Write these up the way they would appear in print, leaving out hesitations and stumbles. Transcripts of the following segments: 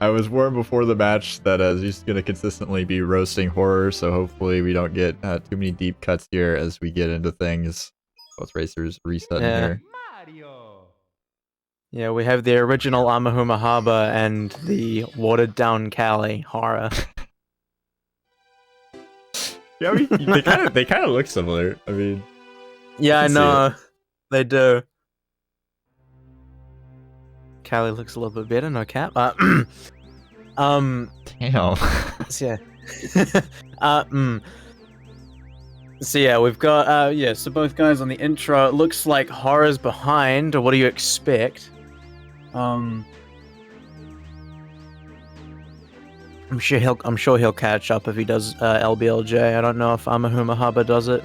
I was warned before the match that he's going to consistently be roasting horror, so hopefully we don't get too many deep cuts here as we get into things. Both racers resetting here. Yeah, we have the original Amahumahaba and the watered down Cali horror. Yeah, they kind of look similar. I mean, yeah, I know they do. Cali looks a little bit better, no cap. Damn. So yeah. So yeah, we've got so both guys on the intro. It looks like horror's behind. What do you expect? I'm sure he'll catch up if he does LBLJ. I don't know if Amahumahaba does it.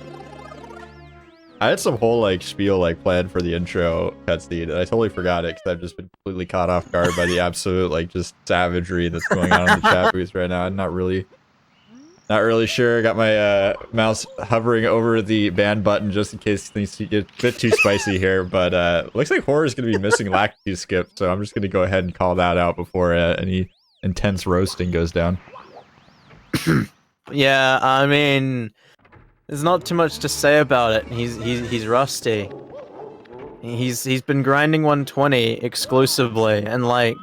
I had some whole like spiel like planned for the intro cutscene, and I totally forgot it because I've just been completely caught off guard by the absolute like just savagery that's going on in the chat booth right now. I'm not really sure. I got my mouse hovering over the ban button just in case things get a bit too spicy here, but looks like horror is going to be missing lactate skip, so I'm just going to go ahead and call that out before any intense roasting goes down. Yeah, I mean, there's not too much to say about it. He's rusty. He's been grinding 120 exclusively, and like,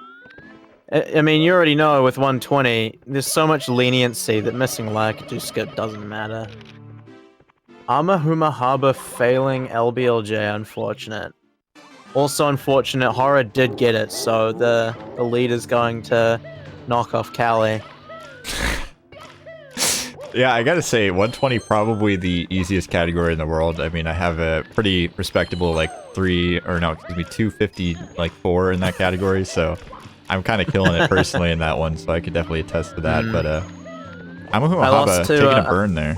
I mean, you already know with 120, there's so much leniency that missing lactate skip doesn't matter. Amahumahaba failing LBLJ, unfortunate. Also unfortunate, horror did get it, so the lead is going to knock off Cali. Yeah, I gotta say, 120 probably the easiest category in the world. I mean, I have a pretty respectable like 250 like 4 in that category, so I'm kind of killing it personally in that one, so I could definitely attest to that. But Amahumahaba taking a burn there.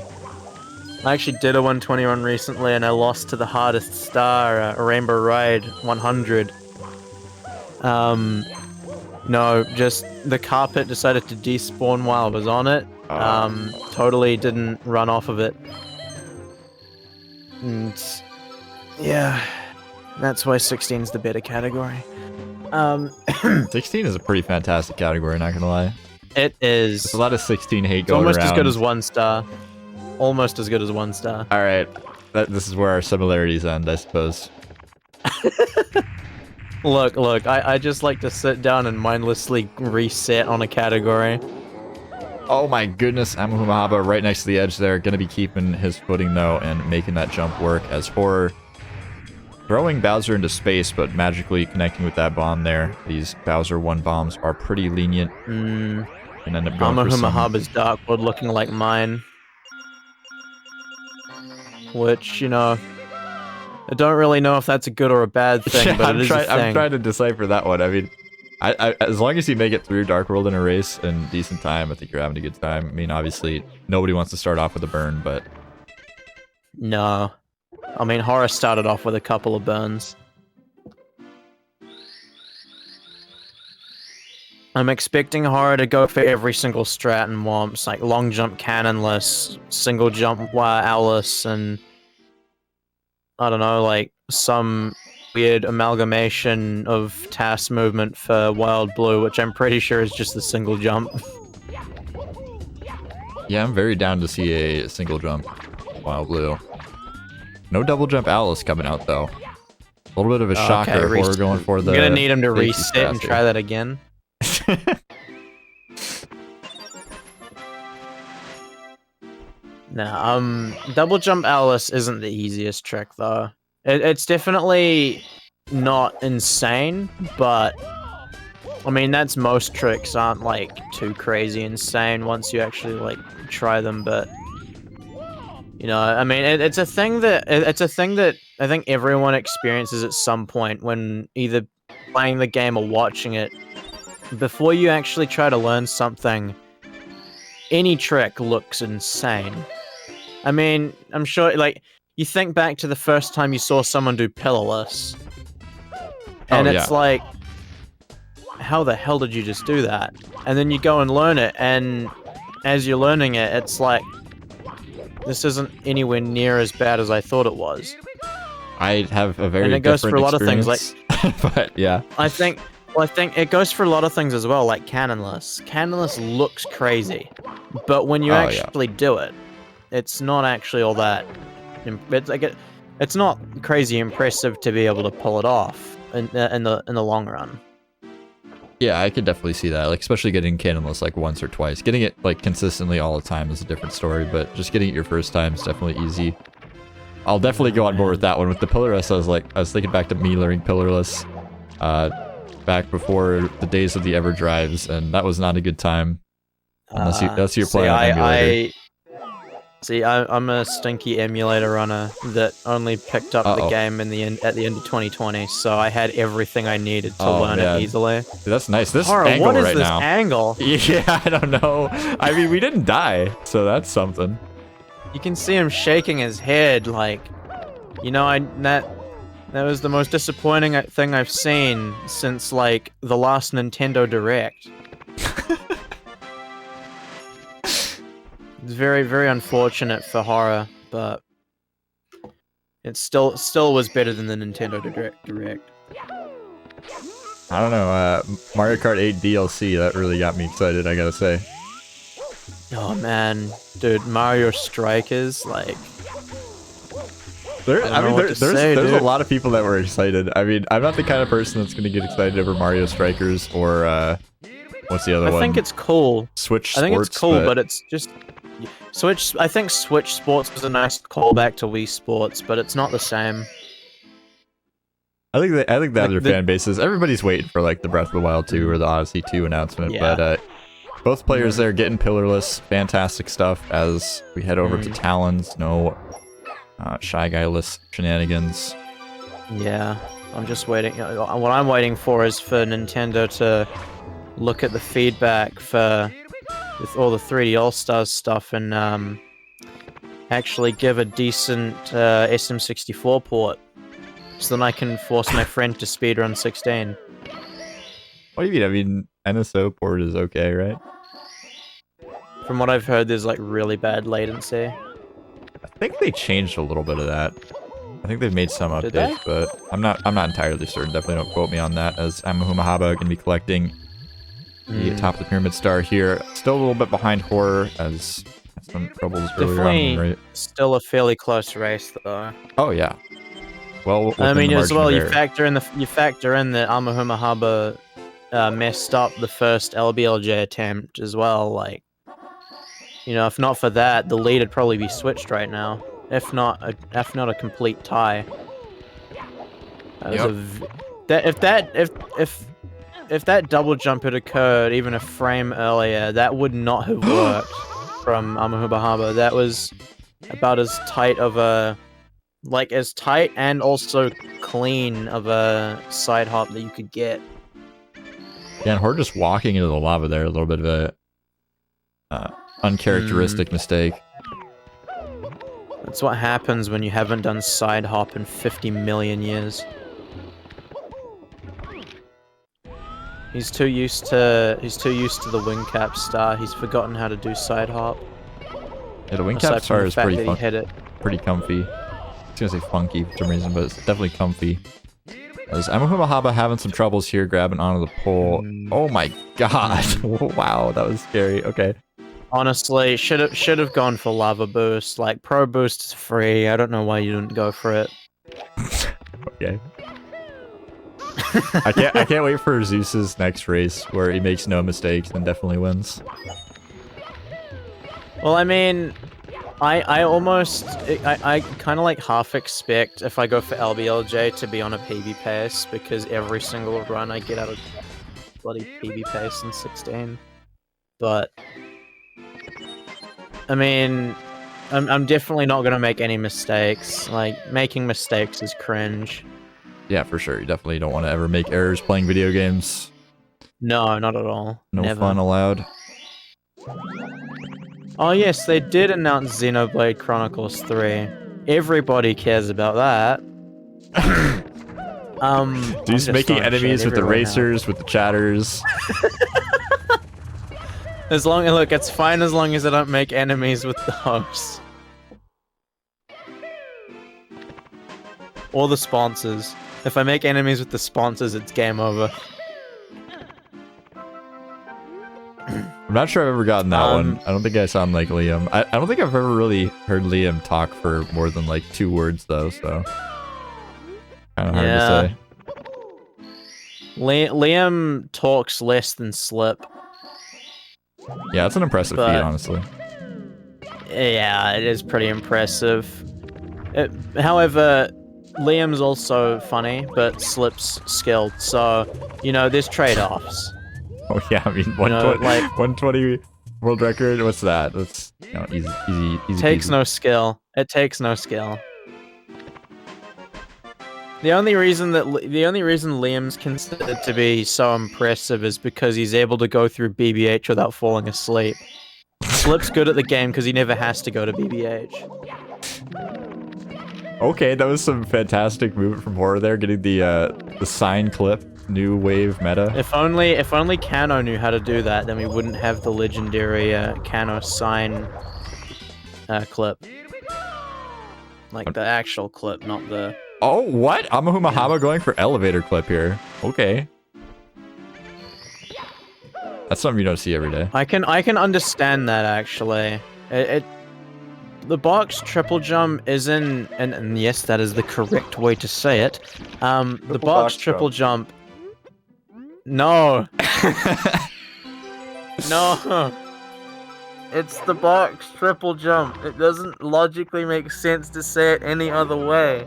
I actually did a 120 run recently, and I lost to the hardest star, Rainbow Ride 100. No, just the carpet decided to despawn while I was on it. Totally didn't run off of it. And yeah, that's why 16 is the better category. 16 is a pretty fantastic category, not gonna lie. It is. There's a lot of 16 hate it's going almost around. as good as 1 star. Almost as good as 1 star. Alright, this is where our similarities end, I suppose. Look, I just like to sit down and mindlessly reset on a category. Oh my goodness, Amahumahaba right next to the edge there, gonna be keeping his footing though and making that jump work as horror throwing Bowser into space, but magically connecting with that bomb there. These Bowser 1 bombs are pretty lenient. And end up going Amahumahaba's Darkwood looking like mine. Which, you know, I don't really know if that's a good or a bad thing, yeah, but it is a thing. I'm trying to decipher that one. I mean, I as long as you make it through Dark World in a race in decent time, I think you're having a good time. I mean, obviously, nobody wants to start off with a burn, but... No. I mean, horror started off with a couple of burns. I'm expecting horror to go for every single strat and womps, like long jump cannonless, single jump owlless, and I don't know, like some weird amalgamation of task movement for Wild Blue, which I'm pretty sure is just the single jump. Yeah, I'm very down to see a single jump Wild Blue. No double jump Alice coming out though. A little bit of a shocker. Horror going for the... I'm gonna need him to reset and try that again. Nah, double jump Alice isn't the easiest trick though. It's definitely not insane, but I mean that's most tricks aren't like too crazy insane once you actually like try them. But you know, I mean it's a thing that I think everyone experiences at some point when either playing the game or watching it. Before you actually try to learn something, any trick looks insane. I mean, I'm sure, like, you think back to the first time you saw someone do pillarless, and it's like, how the hell did you just do that? And then you go and learn it, and as you're learning it, it's like, this isn't anywhere near as bad as I thought it was. I have a very and it goes for a lot experience. of things, like, but yeah, I think Well, I think it goes for a lot of things as well, like canonless. Canonless looks crazy, but when you Oh, yeah. actually do it, it's not actually all that. It's like it's not crazy impressive to be able to pull it off in the long run. Yeah, I could definitely see that. Like, especially getting canonless like once or twice. Getting it like consistently all the time is a different story, but just getting it your first time is definitely easy. I'll definitely go on board with that one. With the pillarless, I was thinking back to me learning pillarless, back before the days of the EverDrives, and that was not a good time. Unless you're playing on emulator. I'm a stinky emulator runner that only picked up the game at the end of 2020, so I had everything I needed to learn it easily. Dude, that's nice. This Horror, angle what is right this now. angle? Yeah, I don't know. I mean, we didn't die, so that's something. You can see him shaking his head, like, you know, that was the most disappointing thing I've seen since, like, the last Nintendo Direct. It's very, very unfortunate for Horror, but it still was better than the Nintendo Direct. I don't know, Mario Kart 8 DLC, that really got me excited, I gotta say. Oh man, dude, Mario Strikers, like... There's a lot of people that were excited. I mean, I'm not the kind of person that's gonna get excited over Mario Strikers or, what's the other one? I think it's cool. Switch Sports, I think it's cool, but it's just... I think Switch Sports was a nice callback to Wii Sports, but it's not the same. I think the other fan bases, everybody's waiting for like the Breath of the Wild 2 or the Odyssey 2 announcement, but both players there getting pillarless, fantastic stuff as we head over to Talons, no Shy Guy-less shenanigans. Yeah, I'm just waiting. What I'm waiting for is for Nintendo to look at the feedback with all the 3D All-Stars stuff and actually give a decent SM64 port, so then I can force my friend to speedrun 16. What do you mean? I mean, NSO port is okay, right? From what I've heard, there's like really bad latency. I think they changed a little bit of that. I think they've made some updates, but I'm not entirely certain. Definitely don't quote me on that, as Amahumahaba gonna be collecting the top of the pyramid star here. Still a little bit behind Horror, as some troubles earlier on, right? Still a fairly close race, though. Oh yeah. Well, I mean, as well, you factor in that Amahumahaba messed up the first LBLJ attempt as well. Like, you know, if not for that, the lead would probably be switched right now. If not a complete tie. If that double jump had occurred even a frame earlier, that would not have worked from Amahumahaba. That was about as tight of a... like, as tight and also clean of a side hop that you could get. Yeah, and Horror just walking into the lava there, a little bit of a uncharacteristic mistake. That's what happens when you haven't done side hop in 50 million years. He's too used to the wing cap star. He's forgotten how to do side hop. Yeah, the wing cap star is pretty comfy. I was gonna say funky for some reason, but it's definitely comfy. As Amahumahaba having some troubles here, grabbing onto the pole. Oh my god! Wow, that was scary. Okay. Honestly, should have gone for lava boost. Like, pro boost is free. I don't know why you didn't go for it. Okay. I can't wait for Zeus's next race where he makes no mistakes and definitely wins. Well, I mean, I kind of like half expect if I go for LBLJ to be on a PB pace, because every single run I get out of bloody PB pace in 16. But I mean, I'm definitely not gonna make any mistakes. Like, making mistakes is cringe. Yeah, for sure. You definitely don't want to ever make errors playing video games. No, not at all. No Never. fun allowed. Oh yes, they did announce Xenoblade Chronicles 3. Everybody cares about that. Dude's making enemies with the racers, with the chatters. Look, it's fine as long as I don't make enemies with the hosts. Or the sponsors. If I make enemies with the sponsors, it's game over. I'm not sure I've ever gotten that one. I don't think I sound like Liam. I don't think I've ever really heard Liam talk for more than like 2 words though, so kind of hard to say. Liam talks less than Slip. Yeah, it's an impressive feat, honestly. Yeah, it is pretty impressive. However, Liam's also funny, but Slip's skilled, so, you know, there's trade-offs. Oh yeah, I mean, 120 world record, what's that? That's, you know, easy Takes peasy. no skill. It takes no skill. The only reason Liam's considered to be so impressive is because he's able to go through BBH without falling asleep. Slip's good at the game because he never has to go to BBH. Okay, that was some fantastic movement from Horror there, getting the sign clip, new wave meta. If only Kano knew how to do that, then we wouldn't have the legendary Kano sign clip. Like the actual clip, not the... Oh, what? Amahumahaba going for elevator clip here. Okay. That's something you don't see every day. I can understand that, actually. The box triple jump isn't, and yes, that is the correct way to say it. The box triple jump. No. No. It's the box triple jump. It doesn't logically make sense to say it any other way.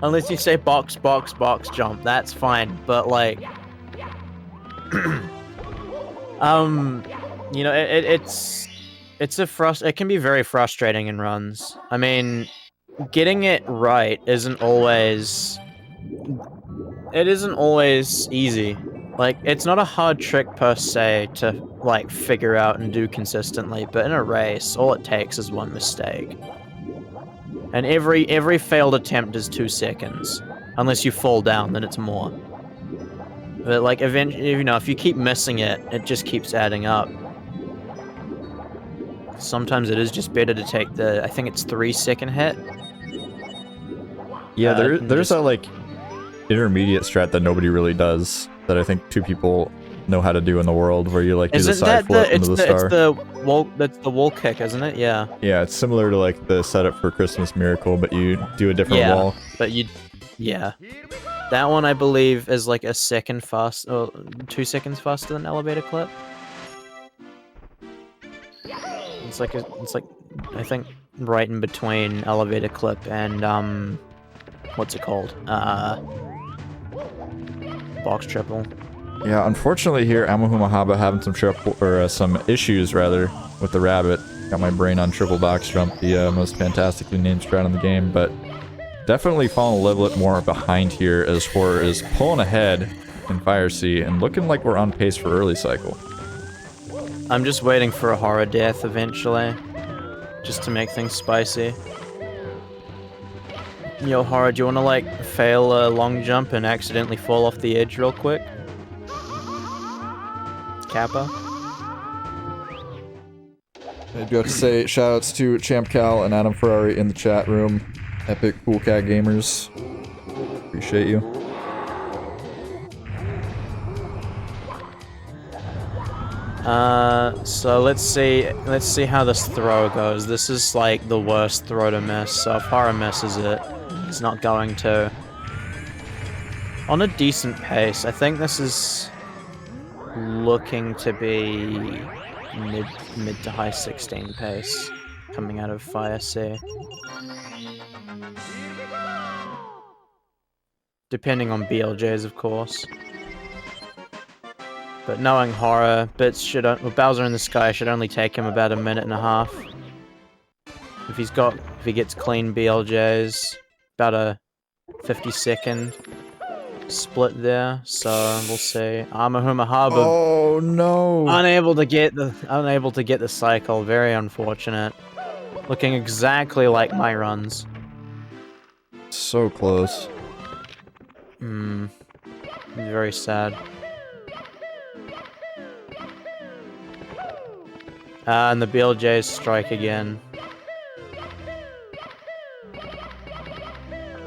Unless you say box, box, box jump. That's fine. But like, you know, it can be very frustrating in runs. I mean, getting it right isn't always easy. Like, it's not a hard trick per se to like figure out and do consistently, but in a race, all it takes is one mistake. And every failed attempt is 2 seconds. Unless you fall down, then it's more. But like, eventually, you know, if you keep missing it, it just keeps adding up. Sometimes it is just better to take the, I think it's 3-second hit. Yeah, there's that like intermediate strat that nobody really does, that I think 2 people know how to do in the world, where you like do the side flip into the star. That's the wall kick, isn't it? Yeah. Yeah, it's similar to like the setup for Christmas Miracle, but you do a different wall. But yeah. That one I believe is like a second fast, or 2 seconds faster than elevator clip. It's like I think right in between elevator clip and what's it called? Box triple. Yeah, unfortunately here, Amahumahaba having some issues rather with the rabbit. Got my brain on triple box jump, the most fantastically named strat in the game, but definitely falling a little bit more behind here as Horror is pulling ahead in Fire Sea and looking like we're on pace for early cycle. I'm just waiting for a Horror death eventually, just to make things spicy. Yo, Horror, do you want to like fail a long jump and accidentally fall off the edge real quick? Kappa? I do have to say shoutouts to Champ Cal and Adam Ferrari in the chat room. Epic Cool Cat Gamers. Appreciate you. So let's see how this throw goes. This is like the worst throw to miss, so if Horror misses it, it's not going to. On a decent pace, I think this is looking to be mid to high 16 pace coming out of Fire Sea. Depending on BLJs, of course. But knowing Horror, Bowser in the Sky should only take him about a minute and a half. If he gets clean BLJs, about a 50-second split there. So we'll see. Amahumahaba. Oh no! Unable to get the cycle. Very unfortunate. Looking exactly like my runs. So close. Very sad. And the BLJs strike again.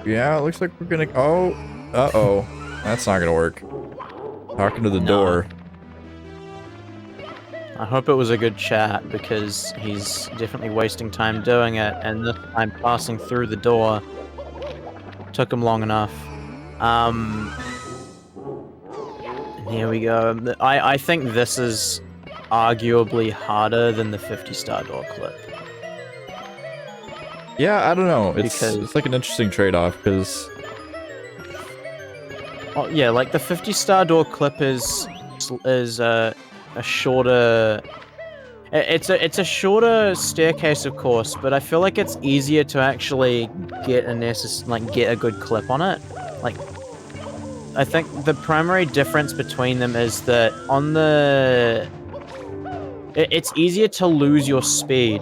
Yeah, it looks like we're gonna... Oh! Uh-oh. That's not gonna work. Talking to the door. I hope it was a good chat, because he's definitely wasting time doing it, and this time passing through the door took him long enough. And here we go. I think this is arguably harder than the 50-star door clip. Yeah, I don't know. It's Because- like an interesting trade-off because Oh, yeah, like the 50-star door clip is a shorter. It's a shorter staircase, of course, but I feel like it's easier to actually get a good clip on it. Like, I think the primary difference between them is that on the it's easier to lose your speed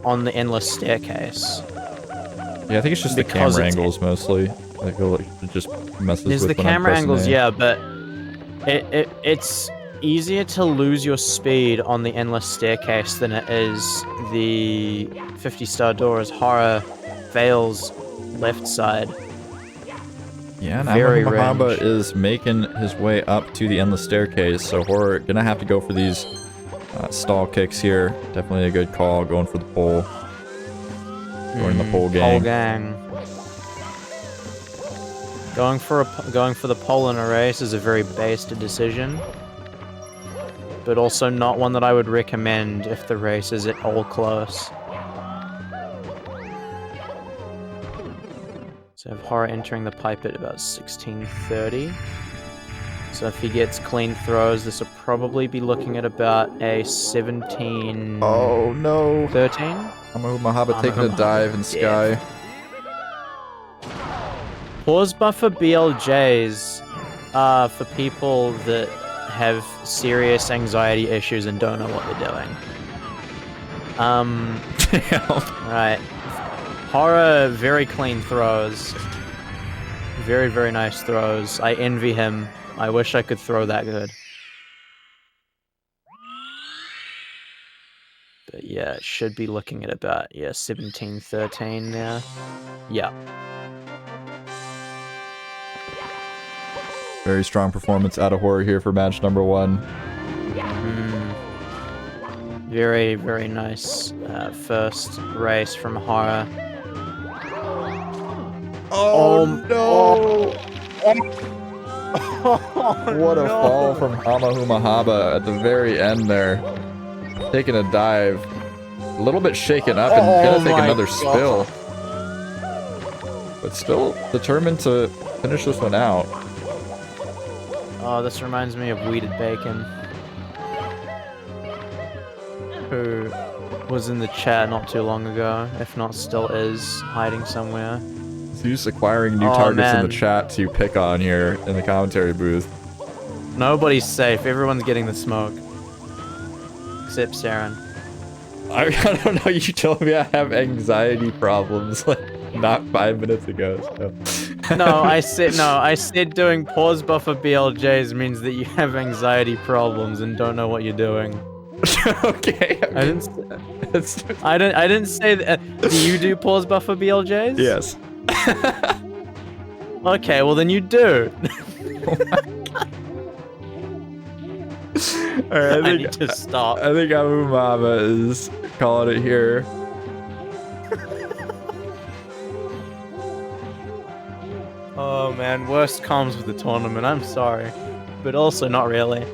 on the endless staircase. yeah, I think it's just the Because camera it's- angles mostly. I feel like it just messes There's with the when I'm camera pressing angles, A. yeah, but it's easier to lose your speed on the endless staircase than it is the 50-star door as horror fails left side. Yeah, and Very Amahumahaba range. is making his way up to the endless staircase, so Horror gonna have to go for these stall kicks here. Definitely a good call, going for the pole. Joining the pole gang. Pole gang. Going for the pole in a race is a very based decision, but also not one that I would recommend if the race is at all close. So I have Horror entering the pipe at about 16:30. So if he gets clean throws, this will probably be looking at about a 17. Oh no! 13. Amahumahaba taking a dive in sky. Pause buffer BLJs are for people that have serious anxiety issues and don't know what they're doing. Right. Horror, very clean throws. Very, very nice throws. I envy him. I wish I could throw that good. But yeah, it should be looking at about, 17-13 now. Yeah. Very strong performance out of Horror here for match number 1. Very, very nice first race from Horror. Oh no! What a fall from Amahumahaba at the very end there. Taking a dive. A little bit shaken up and gonna take another spill. But still determined to finish this one out. Oh, this reminds me of Weeded Bacon, who was in the chat not too long ago, if not still is, hiding somewhere. Zeus acquiring new targets in the chat to pick on here in the commentary booth. Nobody's safe. Everyone's getting the smoke. Except Saren. I don't know, you told me I have anxiety problems like not 5 minutes ago, so. No, I said doing pause buffer BLJs means that you have anxiety problems and don't know what you're doing. Okay. I didn't say that. Do you do pause buffer BLJs? Yes. Okay, well then you do. Alright, I need to stop. I think Amahumahaba is calling it here. Oh man, worst comms with the tournament, I'm sorry. But also not really.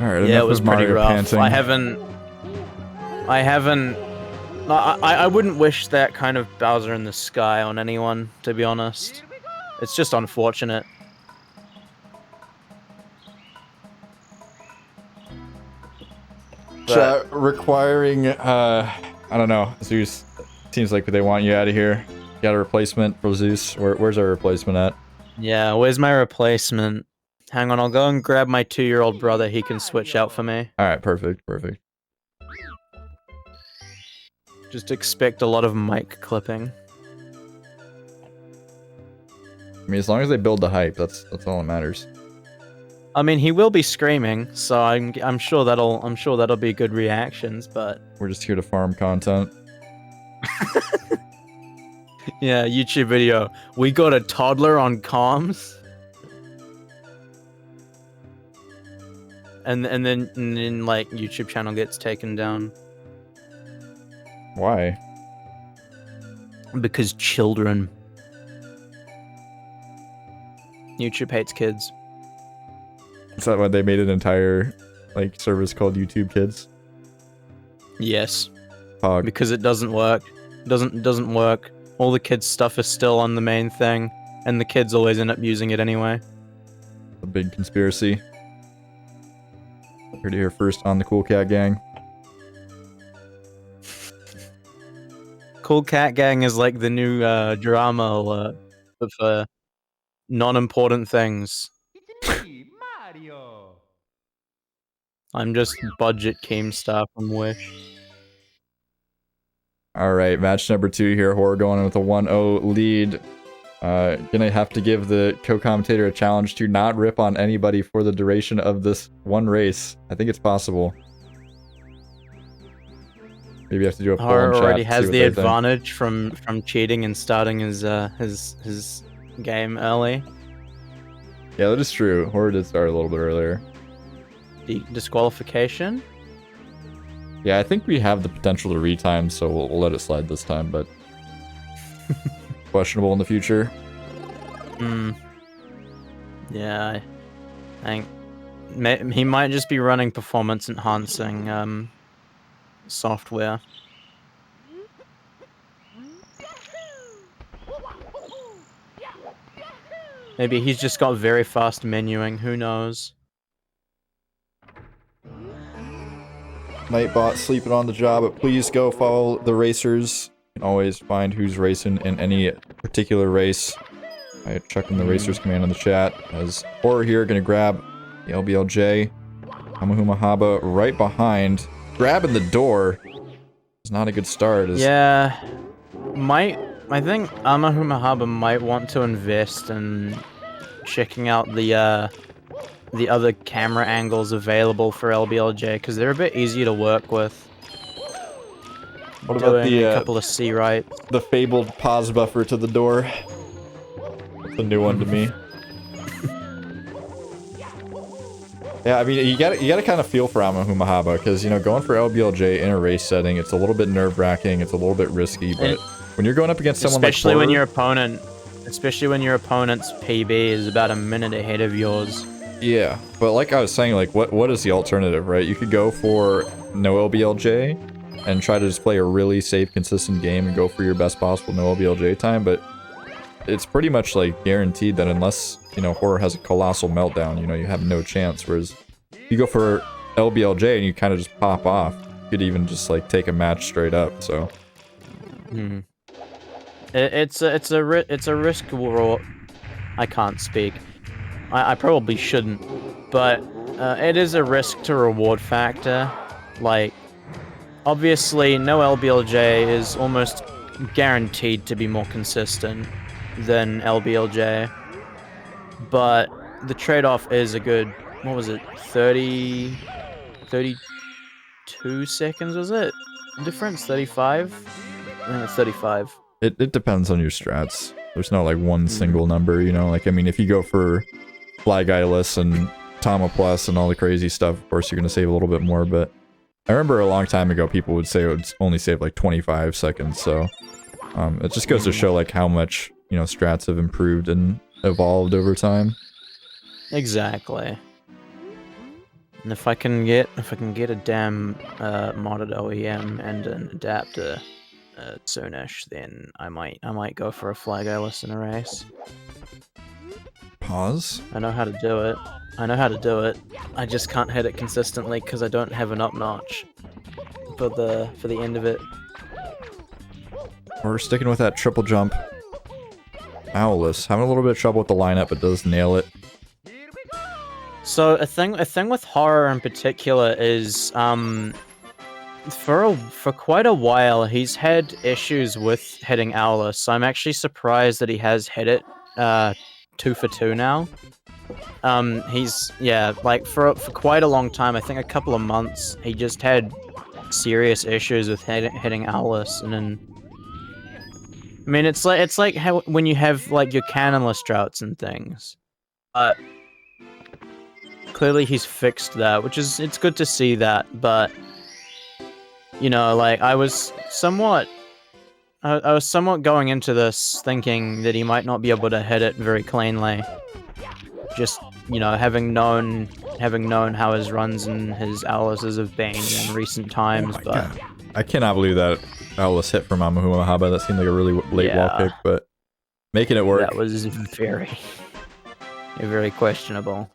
Alright, Yeah, it was pretty Mario rough. panting. I wouldn't wish that kind of Bowser in the sky on anyone, to be honest. It's just unfortunate. Chat requiring, I don't know, Zeus. Seems like they want you out of here. Got a replacement for Zeus. Where's our replacement at? Yeah, where's my replacement? Hang on, I'll go and grab my 2-year-old brother. He can switch out for me. Alright, perfect, perfect. Just expect a lot of mic clipping. I mean, as long as they build the hype, that's all that matters. I mean, he will be screaming, so I'm sure that'll be good reactions. But We're just here to farm content. yeah, YouTube video. We got a toddler on comms. and then like YouTube channel gets taken down Why? because children. YouTube hates kids. Is that why they made an entire like service called YouTube Kids? Yes, Pog. because it doesn't work. Doesn't work. All the kids' stuff is still on the main thing, and the kids always end up using it anyway. A big conspiracy. Heard it here first on the Cool Cat Gang. Cool Cat Gang is like the new drama alert of non-important things. I'm just budget Keemstar from Wish. Alright, match number 2 here. Horror going in with a 1-0 lead. Gonna have to give the co-commentator a challenge to not rip on anybody for the duration of this one race. I think it's possible. Maybe you have to do a poll in chat already to has see the what they think. advantage from cheating and starting his game early. Yeah, that is true. Horror did start a little bit earlier. Disqualification? Yeah, I think we have the potential to retime, so we'll let it slide this time, but questionable in the future. Yeah, I think he might just be running performance enhancing software. Maybe he's just got very fast menuing, who knows? Nightbot sleeping on the job, but please go follow the racers. You can always find who's racing in any particular race by checking the racers command in the chat. As Horror here, gonna grab the LBLJ. Amahumahaba right behind. Grabbing the door. It's not a good start. Yeah, I think Amahumahaba might want to invest in checking out the other camera angles available for LBLJ, because they're a bit easier to work with. What about Doing a couple of C-rights. the fabled pause buffer to the door? It's a new one to me. Yeah, I mean, you gotta kind of feel for Amahumahaba, because, you know, going for LBLJ in a race setting, it's a little bit nerve-wracking, it's a little bit risky, but when you're going up against someone like especially Horror, when your opponent's PB is about a minute ahead of yours. yeah, but like I was saying, like, what is the alternative, right? You could go for no LBLJ and try to just play a really safe, consistent game and go for your best possible no LBLJ time, but it's pretty much, like, guaranteed that unless, you know, Horror has a colossal meltdown, you know, you have no chance, whereas you go for LBLJ and you kind of just pop off. You could even just, like, take a match straight up, so. It's a risk reward. I can't speak. I probably shouldn't, but it is a risk to reward factor. Like, obviously, no LBLJ is almost guaranteed to be more consistent than LBLJ, but the trade-off is a good, what was it, 32 seconds, was it? Difference? 35? I think it's 35. It depends on your strats. There's no, like, one single number, you know? Like, I mean, if you go for Flag Eyeless and Tama Plus and all the crazy stuff, of course you're gonna save a little bit more, but I remember a long time ago people would say it would only save, like, 25 seconds, so it just goes to show, like, how much, you know, strats have improved and evolved over time. Exactly. And if I can get a damn modded OEM and an adapter soonish, then I might go for a Flag Eyeless in a race. Pause. I know how to do it. I just can't hit it consistently because I don't have an up notch for the end of it. We're sticking with that triple jump. Owless. Having a little bit of trouble with the lineup, but does nail it. So a thing with Horror in particular is for quite a while he's had issues with hitting Owless. So I'm actually surprised that he has hit it 2 for 2 now. He's, yeah, like for quite a long time, I think a couple of months, he just had serious issues with hitting Owless, and then I mean it's like how when you have like your cannonless droughts and things. clearly he's fixed that, which is, it's good to see that, but you know, like I was somewhat going into this thinking that he might not be able to hit it very cleanly. Just, you know, having known how his runs and his Alice's have been in recent times, but God. I cannot believe that Alice hit from Amahumahaba. That seemed like a really late wall kick, but making it work. That was very, very questionable.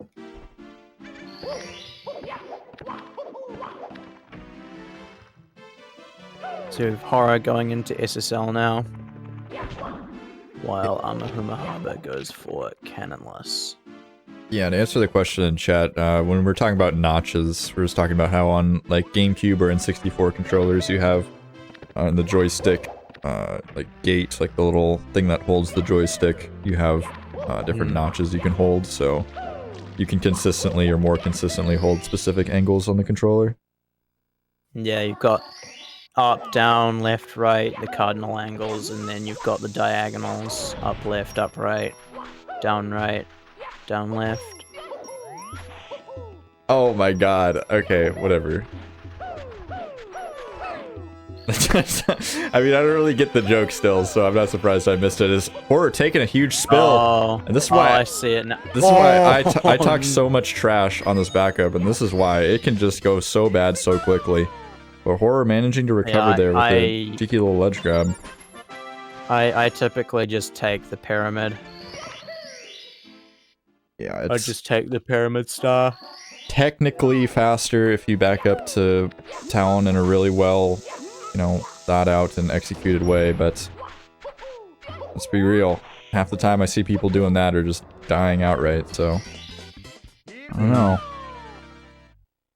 So we have Horror going into SSL now, while Amahumahaba goes for Cannonless. Yeah, to answer the question in chat, when we're talking about notches, we're just talking about how on like GameCube or N64 controllers you have on the joystick, like gate, like the little thing that holds the joystick, you have different notches you can hold, so you can consistently or more consistently hold specific angles on the controller. Yeah, you've got up, down, left, right, the cardinal angles, and then you've got the diagonals, up, left, right, down, left. Oh my god, okay, whatever. I mean, I don't really get the joke still, so I'm not surprised I missed it. Is Horror taking a huge spill, and this is why I see it now. This is why I talk so much trash on this backup, and this is why it can just go so bad so quickly. But Horror managing to recover there with a cheeky little ledge grab. I typically just take the pyramid. Yeah, I just take the pyramid star. Technically faster if you back up to town in a really well, you know, thought out and executed way, but let's be real. Half the time I see people doing that are just dying outright, so I don't know.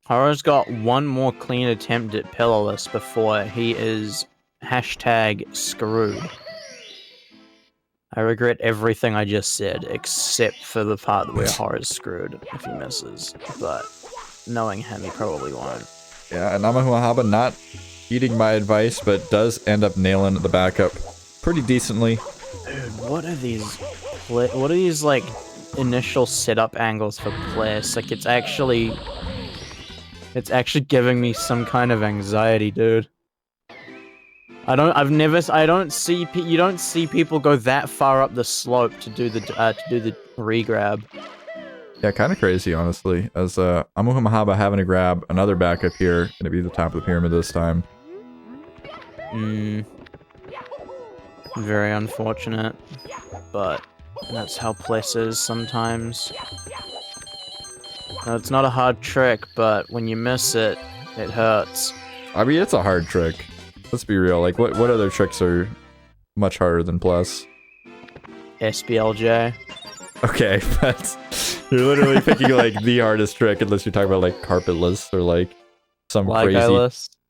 Horror's got one more clean attempt at Pillarless before he is #screwed. I regret everything I just said, except for the part where Horror's screwed if he misses, but knowing him, he probably won't. Yeah, and Amahumahaba not heeding my advice, but does end up nailing the backup pretty decently. Dude, what are these like initial setup angles for Bliss? Like it's actually giving me some kind of anxiety, dude. You don't see people go that far up the slope to do the re-grab. Yeah, kind of crazy, honestly. As Amahumahaba having to grab another backup here, gonna be the top of the pyramid this time. Very unfortunate, but that's how Pless is sometimes. No, it's not a hard trick, but when you miss it, it hurts. I mean, it's a hard trick. Let's be real. Like, what other tricks are much harder than Plus? SBLJ. Okay, but you're literally picking like the hardest trick, unless you're talking about like carpetless or like some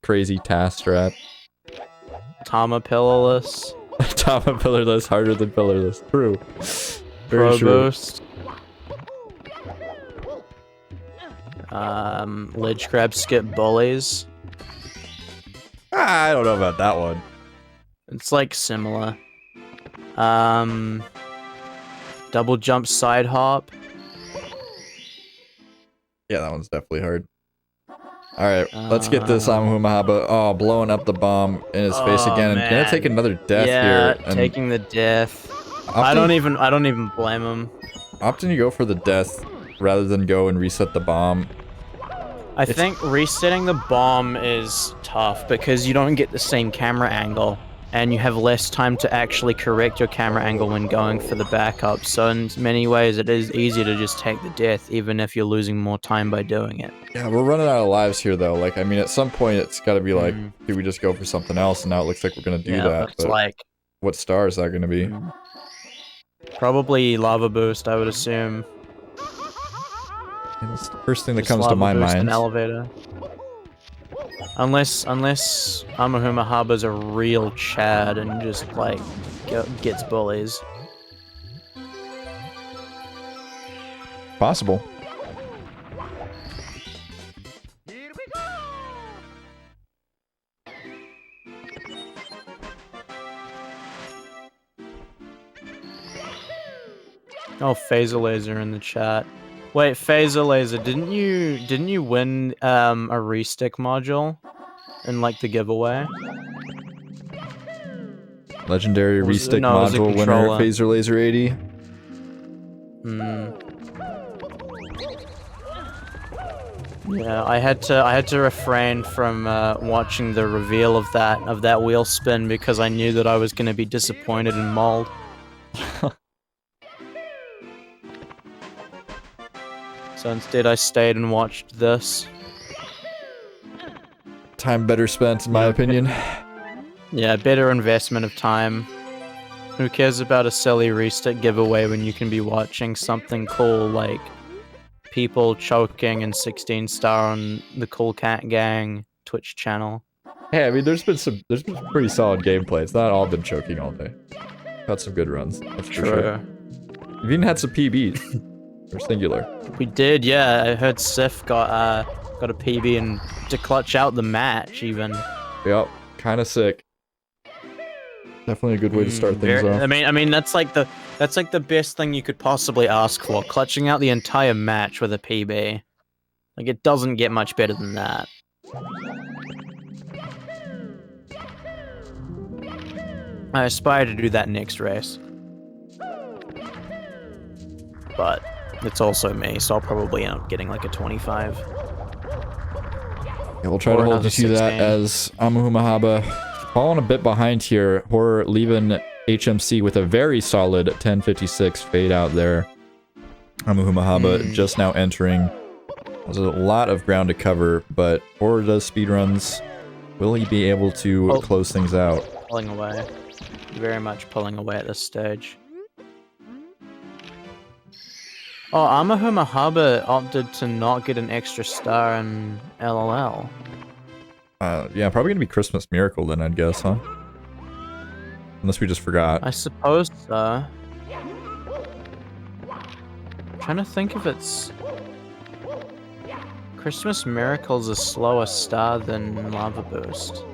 crazy task strat. Tama pillarless. Tama pillarless harder than pillarless. True. Very Pro true. boost. Ledge grab skip bullies. I don't know about that one. It's like similar. Double jump side hop. Yeah, that one's definitely hard. Alright, let's get this Amahumahaba. Oh, blowing up the bomb in his face again. And gonna take another death here. Yeah, taking the death. I don't even blame him. Often you go for the death rather than go and reset the bomb. I think resetting the bomb is tough because you don't get the same camera angle and you have less time to actually correct your camera angle when going for the backup. So in many ways it is easier to just take the death even if you're losing more time by doing it. Yeah, we're running out of lives here though. Like, I mean, at some point it's gotta be like, do we just go for something else? And now it looks like we're gonna do that. But like, what star is that gonna be? Probably lava boost, I would assume. That's the first thing that comes to my mind. An elevator. Unless Amahumahaba's a real Chad and just like gets bullies. Possible. Oh, phaser laser in the chat. Wait, Phaser Laser, didn't you win a restick module in like the giveaway? Legendary Was it- restick no, it was a module winner, controller. Phaser Laser 80. Hmm. Yeah, I had to refrain from watching the reveal of that wheel spin because I knew that I was going to be disappointed in Mold. So instead, I stayed and watched this. Time better spent, in my opinion. Yeah, better investment of time. Who cares about a silly restick giveaway when you can be watching something cool like people choking in 16 star on the Cool Cat Gang Twitch channel? Hey, I mean, there's been pretty solid gameplay. It's not all been choking all day. Had some good runs, that's for sure. We've even had some PBs. Or singular. We did, yeah. I heard Sif got a PB and to clutch out the match even. Yep, kind of sick. Definitely a good way to start things off. I mean that's like the best thing you could possibly ask for, clutching out the entire match with a PB. Like it doesn't get much better than that. I aspire to do that next race. But it's also me, so I'll probably end up getting like a 25. Yeah, we'll try to hold you to that as Amahumahaba falling a bit behind here. Horror leaving HMC with a very solid 1056 fade out there. Amahumahaba just now entering. There's a lot of ground to cover, but Horror does speedruns. Will he be able to close things out? Pulling away. Very much pulling away at this stage. Oh, Amahumahaba opted to not get an extra star in LLL. Yeah, probably gonna be Christmas Miracle then, I'd guess, huh? Unless we just forgot. I suppose so. Trying to think if it's... Christmas Miracle's a slower star than Lava Boost.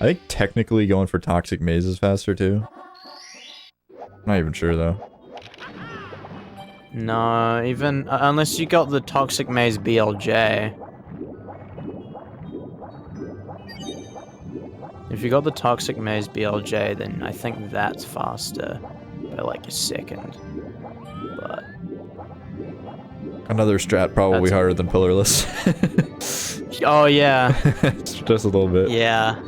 I think technically going for Toxic Maze is faster too. Not even sure though. No, even... unless you got the Toxic Maze BLJ. If you got the Toxic Maze BLJ, then I think that's faster by like a second. But... Another strat probably harder than Pillarless. Oh yeah. Just a little bit. Yeah.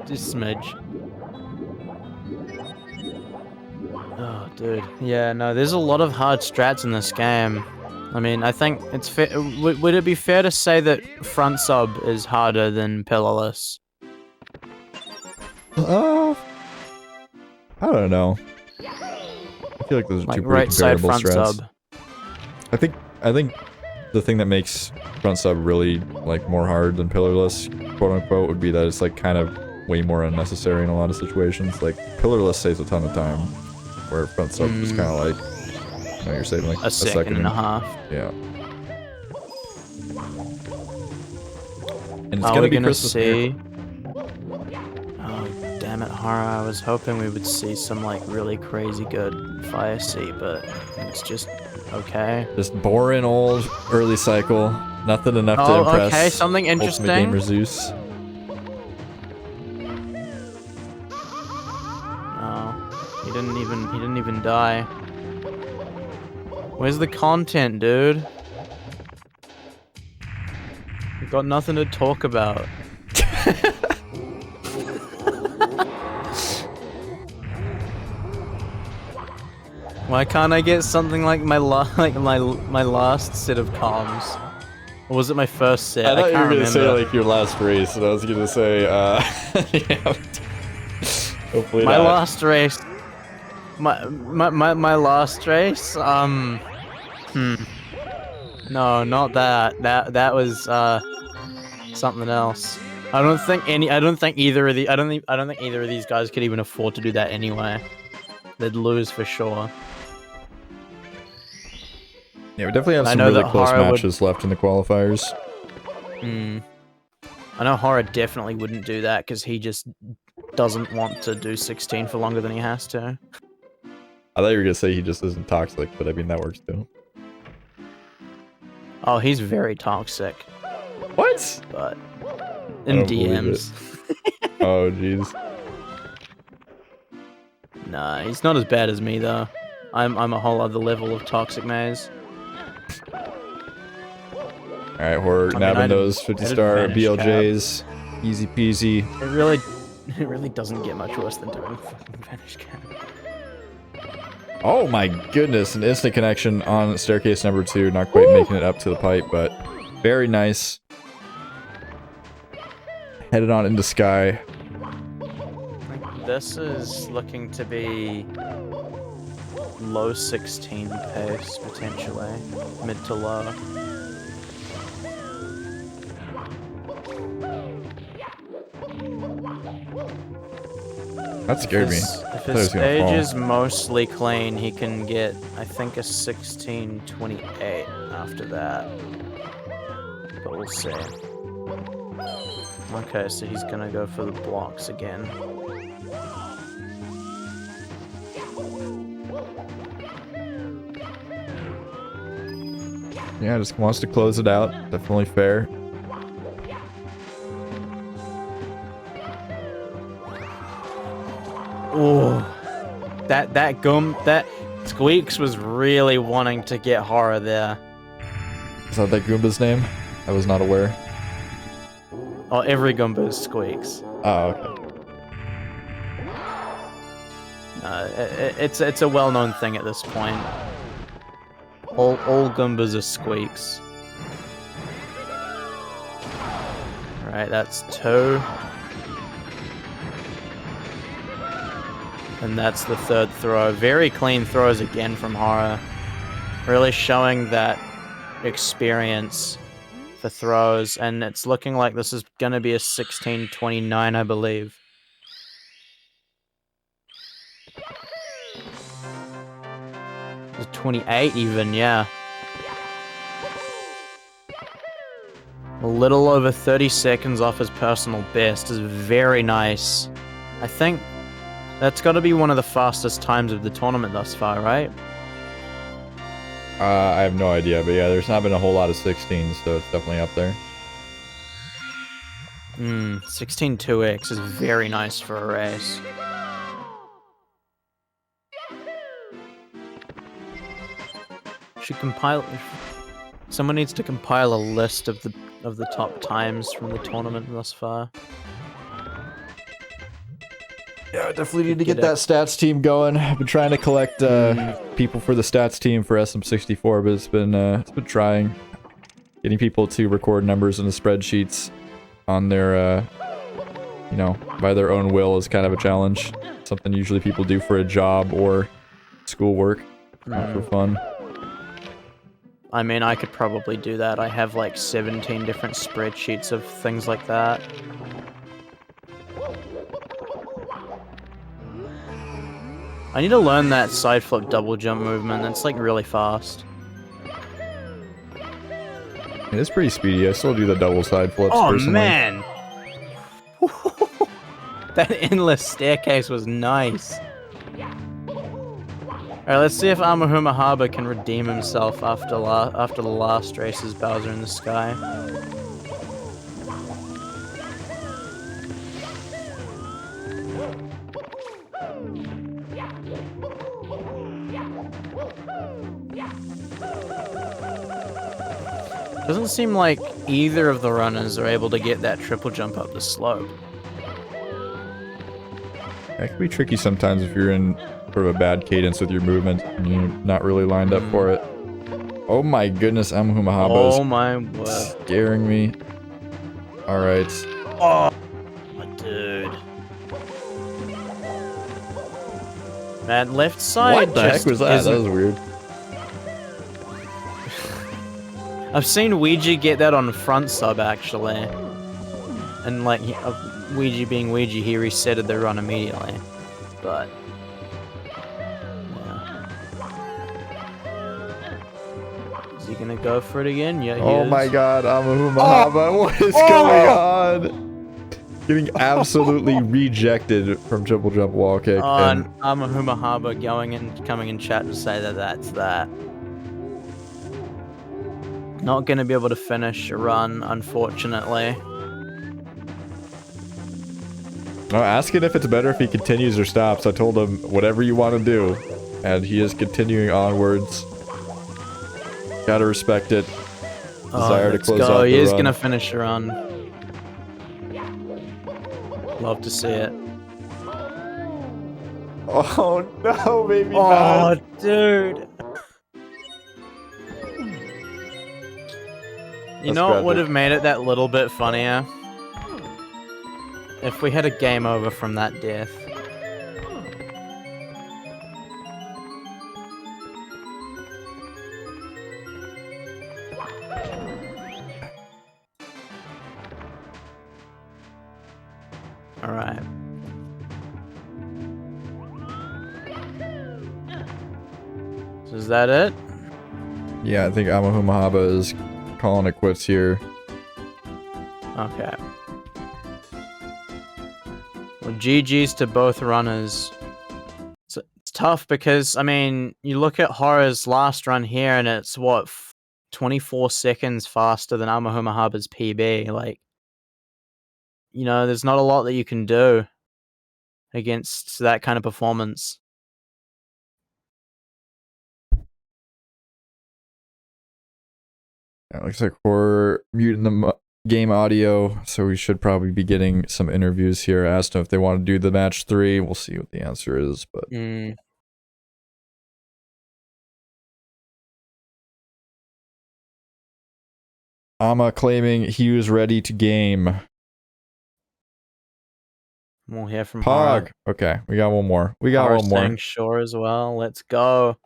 Just a smidge. Oh, dude. Yeah, no, there's a lot of hard strats in this game. I mean, I think it's fair. Would it be fair to say that front sub is harder than Pillarless? I don't know. I feel like those are like two pretty right side comparable front strats. sub. I think the thing that makes front sub really like more hard than Pillarless, quote unquote, would be that it's like kind of way more unnecessary in a lot of situations. Like Pillarless saves a ton of time, where front sub is kind of like, you know, you're saving like A second and a half. Yeah. And it's Are gonna we be gonna Christmas see? Oh, damn it, Horror! I was hoping we would see some like really crazy good Fire Sea, but it's just okay. Just boring old early cycle. Nothing enough to impress. Okay, something interesting. Ultimate Gamer Zeus. Oh, he didn't even die. Where's the content, dude? We've got nothing to talk about. Why can't I get something like my last set of comms? Or was it my first set? I thought you were gonna say remember. like your last race, and I was gonna say, yeah. Hopefully My not. last race. My last race. No, not that. That was something else. I don't think either of these guys could even afford to do that anyway. They'd lose for sure. Yeah, we definitely have I some know really that close Horror would- matches left in the qualifiers. I know Horror definitely wouldn't do that because he just doesn't want to do 16 for longer than he has to. I thought you were gonna say he just isn't toxic, but I mean that works too. Oh, he's very toxic. What? But I in don't believe DMs. Oh jeez. Nah, he's not as bad as me though. I'm a whole other level of toxic maze. All right, horror nabbing those 50-star BLJs, easy peasy. It really doesn't get much worse than doing fucking vanish cap. Oh my goodness, an instant connection on staircase number 2. Not quite making it up to the pipe, but very nice. Headed on into sky. This is looking to be low 16 pace, potentially. Mid to low. That scared me. If his stage is mostly clean, he can get, I think, a 1628 after that. But we'll see. Okay, so he's gonna go for the blocks again. Yeah, just wants to close it out. Definitely fair. Oh, that Squeaks was really wanting to get horror there. Is that Goomba's name? I was not aware. Oh, every Goomba is Squeaks. Oh, okay. It's a well-known thing at this point. All Goombas are Squeaks. Alright, that's 2. And that's the 3rd throw. Very clean throws again from Horror. Really showing that experience for throws. And it's looking like this is going to be a 1629, I believe. A 28 even, yeah. A little over 30 seconds off his personal best is very nice. I think that's got to be one of the fastest times of the tournament thus far, right? I have no idea, but yeah, there's not been a whole lot of 16s, so it's definitely up there. 16-2x is very nice for a race. Should compile. Someone needs to compile a list of the top times from the tournament thus far. Yeah, I definitely need to get that stats team going. I've been trying to collect people for the stats team for SM64, but it's been trying. Getting people to record numbers in the spreadsheets on their, you know, by their own will is kind of a challenge. Something usually people do for a job or schoolwork, not for fun. I mean, I could probably do that. I have like 17 different spreadsheets of things like that. I need to learn that side flip double jump movement. That's like really fast. It's pretty speedy. I still do the double side flips personally. Man! That endless staircase was nice. Alright, let's see if Amahumahaba can redeem himself after the last race's Bowser in the Sky. Doesn't seem like either of the runners are able to get that triple jump up the slope. That can be tricky sometimes if you're in sort of a bad cadence with your movement and you're not really lined up for it. Oh my goodness, Amahumahaba Oh my word. Scaring me. Alright. Oh, dude. Man, left side. What the heck was that? That was weird. I've seen Ouija get that on front sub actually, and like Ouija being Ouija, he resetted the run immediately. But yeah. Is he gonna go for it again? Yeah. He Oh is. my God, Amahumahaba, what is going on? Getting absolutely rejected from triple jump wall kick. And Amahumahaba coming in chat to say that that's that. Not gonna be able to finish a run, unfortunately. No, asking if it's better if he continues or stops. I told him whatever you want to do, and he is continuing onwards. Gotta respect it. Desire to close out the run. He is gonna finish a run. Love to see it. Oh no, maybe not. Oh, dude. You know what would have made it that little bit funnier? If we had a game over from that death. Alright. So is that it? Yeah, I think Amahumahaba is calling it quits here. Okay. Well, GG's to both runners. It's tough because, I mean, you look at Horror's last run here and it's, what, 24 seconds faster than Amahumahaba's PB. Like, you know, there's not a lot that you can do against that kind of performance. It looks like we're muting the game audio, so we should probably be getting some interviews here. I asked them if they want to do the match 3. We'll see what the answer is, but... Ama claiming he was ready to game. We'll hear from Pog. Okay, we got one more. We got one more. Sure as well. Let's go.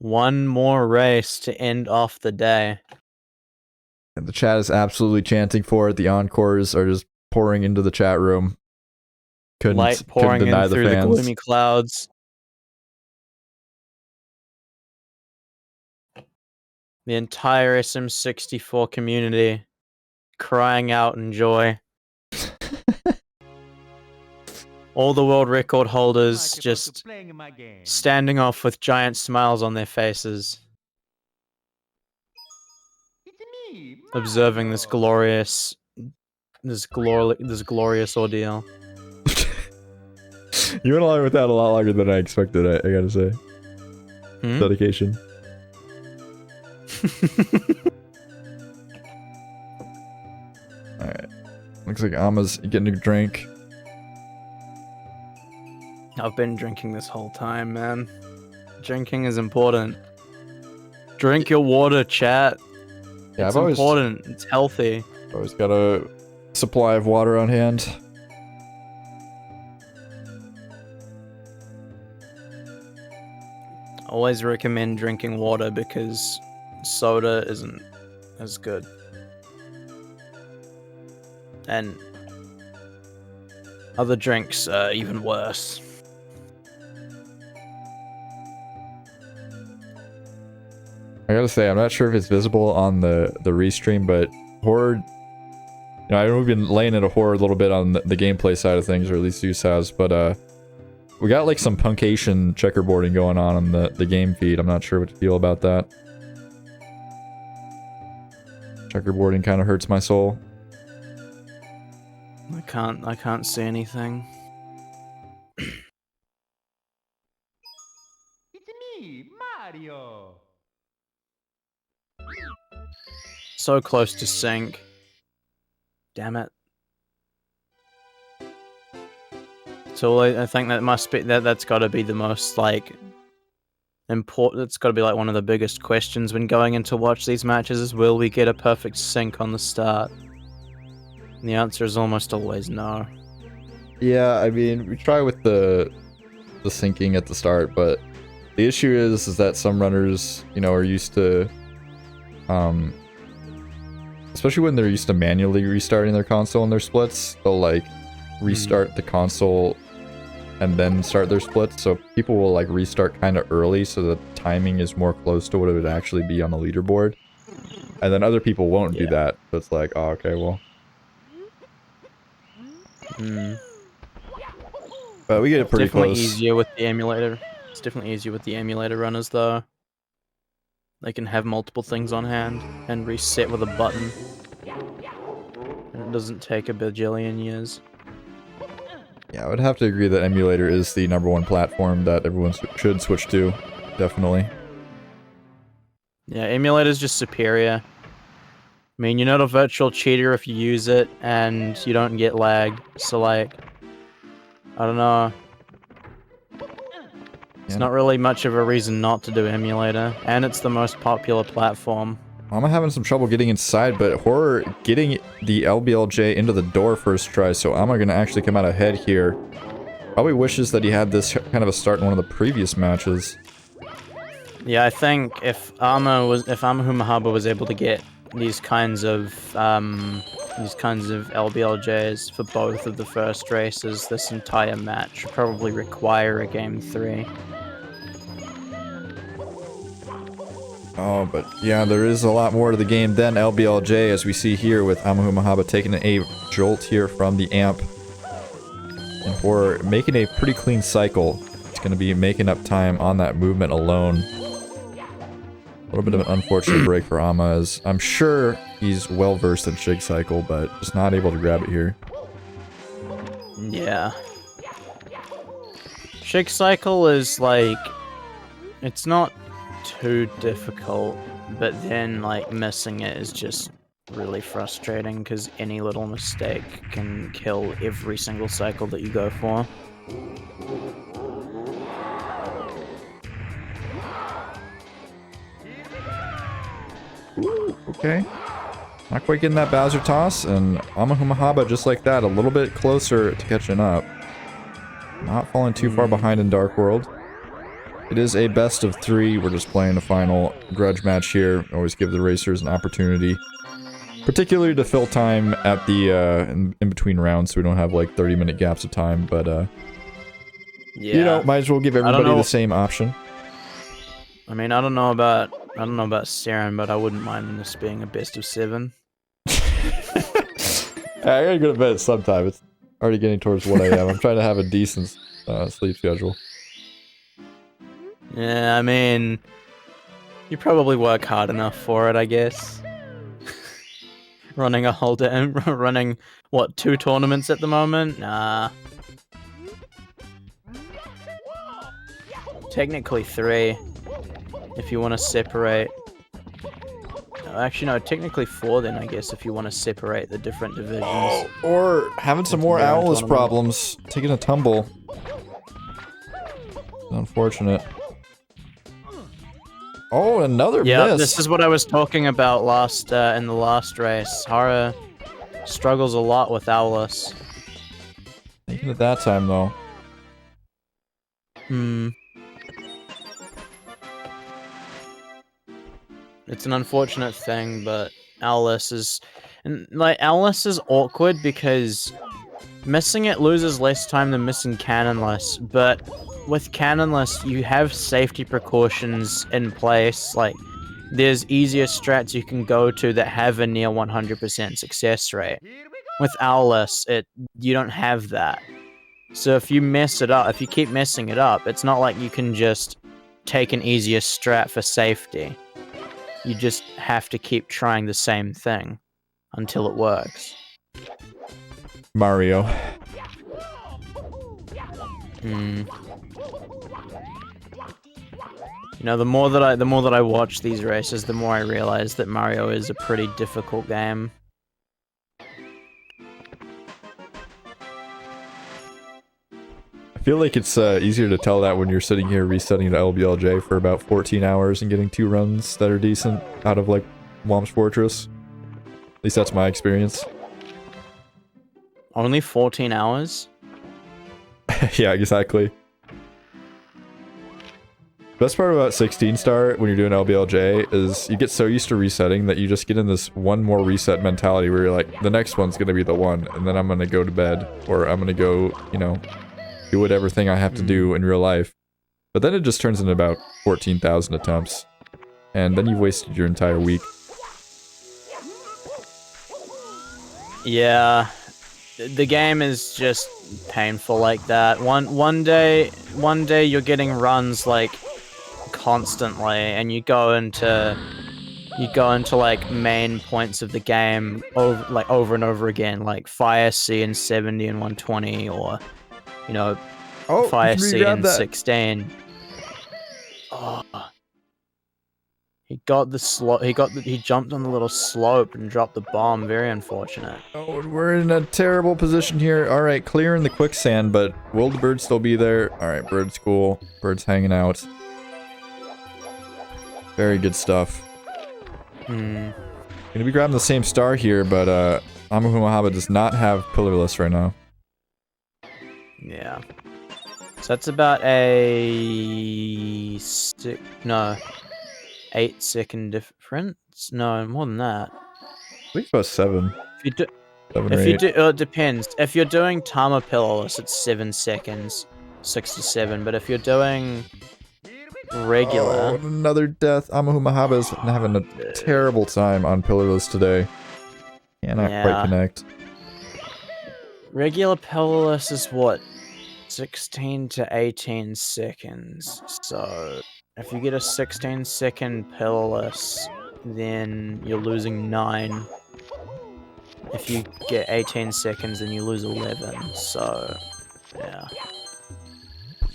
One more race to end off the day. And the chat is absolutely chanting for it. The encores are just pouring into the chat room. Light pouring in through the gloomy clouds. The entire SM64 community crying out in joy. All the world record holders just standing off with giant smiles on their faces. Observing this glorious ordeal. You went along with that a lot longer than I expected, I gotta say. Dedication. Alright. Looks like Ama's getting a drink. I've been drinking this whole time, man. Drinking is important. Drink your water, chat. Yeah, it's important. It's healthy. Always got a supply of water on hand. Always recommend drinking water because soda isn't as good. And other drinks are even worse. I gotta say, I'm not sure if it's visible on the restream, but Horror... You know, I know we've been laying into Horror a little bit on the gameplay side of things, or at least Zeus has, but we got like some puncation checkerboarding going on the game feed. I'm not sure what to feel about that. Checkerboarding kind of hurts my soul. I can't see anything. It's me, Mario. So close to sync. Damn it. So I think that must be that's got to be the most like important. It's got to be like one of the biggest questions when going in to watch these matches is, will we get a perfect sync on the start? And the answer is almost always no. Yeah, I mean, we try with the syncing at the start, but the issue is that some runners, you know, are used to, especially when they're used to manually restarting their console and their splits, they'll like restart the console and then start their splits. So people will like restart kind of early so that timing is more close to what it would actually be on the leaderboard. And then other people won't do that. So it's like, oh, okay, well. But we get it pretty Definitely close. easier with the emulator. It's definitely easier with the emulator runners, though. They can have multiple things on hand and reset with a button. And it doesn't take a bajillion years. Yeah, I would have to agree that emulator is the #1 platform that everyone should switch to. Definitely. Yeah, emulator's just superior. I mean, you're not a virtual cheater if you use it, and you don't get lag. So, like, I don't know. It's not really much of a reason not to do emulator, and it's the most popular platform. I'm having some trouble getting inside, but Horror getting the LBLJ into the door first try, so I'm gonna actually come out ahead here. Probably wishes that he had this kind of a start in one of the previous matches. Yeah, I think if Amahumahaba was able to get these kinds of LBLJs for both of the first races, this entire match would probably require a game 3. Oh, but yeah, there is a lot more to the game than LBLJ, as we see here with Amahumahaba taking a jolt here from the amp. And Horror making a pretty clean cycle. It's going to be making up time on that movement alone. A little bit of an unfortunate break for Ama, as I'm sure he's well versed in Shig Cycle, but just not able to grab it here. Yeah. Shig Cycle is like, it's not too difficult, but then like missing it is just really frustrating because any little mistake can kill every single cycle that you go for. Ooh, okay. Not quite getting that Bowser toss, and Amahumahaba just like that, a little bit closer to catching up. Not falling too far behind in Dark World. It is a best of 3. We're just playing a final grudge match here. Always give the racers an opportunity, particularly to fill time at the in between rounds, so we don't have like 30-minute gaps of time. But Yeah. you know, might as well give everybody the same option. I mean, I don't know about Saren, but I wouldn't mind this being a best of 7. I gotta go to bed sometime. It's already getting towards 1 AM. I'm trying to have a decent sleep schedule. Yeah, I mean, you probably work hard enough for it, I guess. Running a whole day, running, what, 2 tournaments at the moment? Nah. Technically 3, if you want to separate. Actually, no, technically 4 then, I guess, if you want to separate the different divisions. Oh, or having some more Owlus problems. Taking a tumble. Unfortunate. Oh, another Yeah, miss. this is what I was talking about in the last race. Hara struggles a lot with Owlus. Taking it that time, though. It's an unfortunate thing, but Owlus is... And, like, Owlus is awkward because missing it loses less time than missing Cannonless, but with Cannonless, you have safety precautions in place. Like, there's easier strats you can go to that have a near 100% success rate. With Owlus, you don't have that. So if you mess it up, if you keep messing it up, it's not like you can just take an easier strat for safety. You just have to keep trying the same thing until it works. Mario. You know, the more that I watch these races, the more I realize that Mario is a pretty difficult game. I feel like it's easier to tell that when you're sitting here resetting to LBLJ for about 14 hours and getting 2 runs that are decent out of, like, Whomp's Fortress. At least that's my experience. Only 14 hours? Yeah, exactly. Best part about 16 star when you're doing LBLJ is you get so used to resetting that you just get in this one more reset mentality where you're like, the next one's gonna be the one, and then I'm gonna go to bed, or I'm gonna go, you know, do whatever thing I have to do in real life. But then it just turns into about 14,000 attempts. And then you've wasted your entire week. Yeah. the game is just painful like that. One day you're getting runs like constantly, and you go into like main points of the game over and over again, like Fire C in 70 and 120, or you know, Oh, Fire you can C re-grab in that. 16. Oh. He got the slope. He jumped on the little slope and dropped the bomb. Very unfortunate. Oh, we're in a terrible position here. All right, clearing the quicksand, but will the bird still be there? All right, bird's cool. Bird's hanging out. Very good stuff. Gonna be grabbing the same star here, but Amahumahaba does not have pillarless right now. Yeah. So that's about a 8-second difference. No, more than that. I think it's about 7. If you do, 7 or 8. it depends. If you're doing Tama pillarless, it's 7 seconds, 6 to 7. But if you're doing regular, Oh, another death. Amahumahaba's having a terrible time on pillarless today. Cannot quite connect. regular pillarless is what, 16 to 18 seconds. So if you get a 16-second pillarless, then you're losing 9. If you get 18 seconds, then you lose 11. So yeah.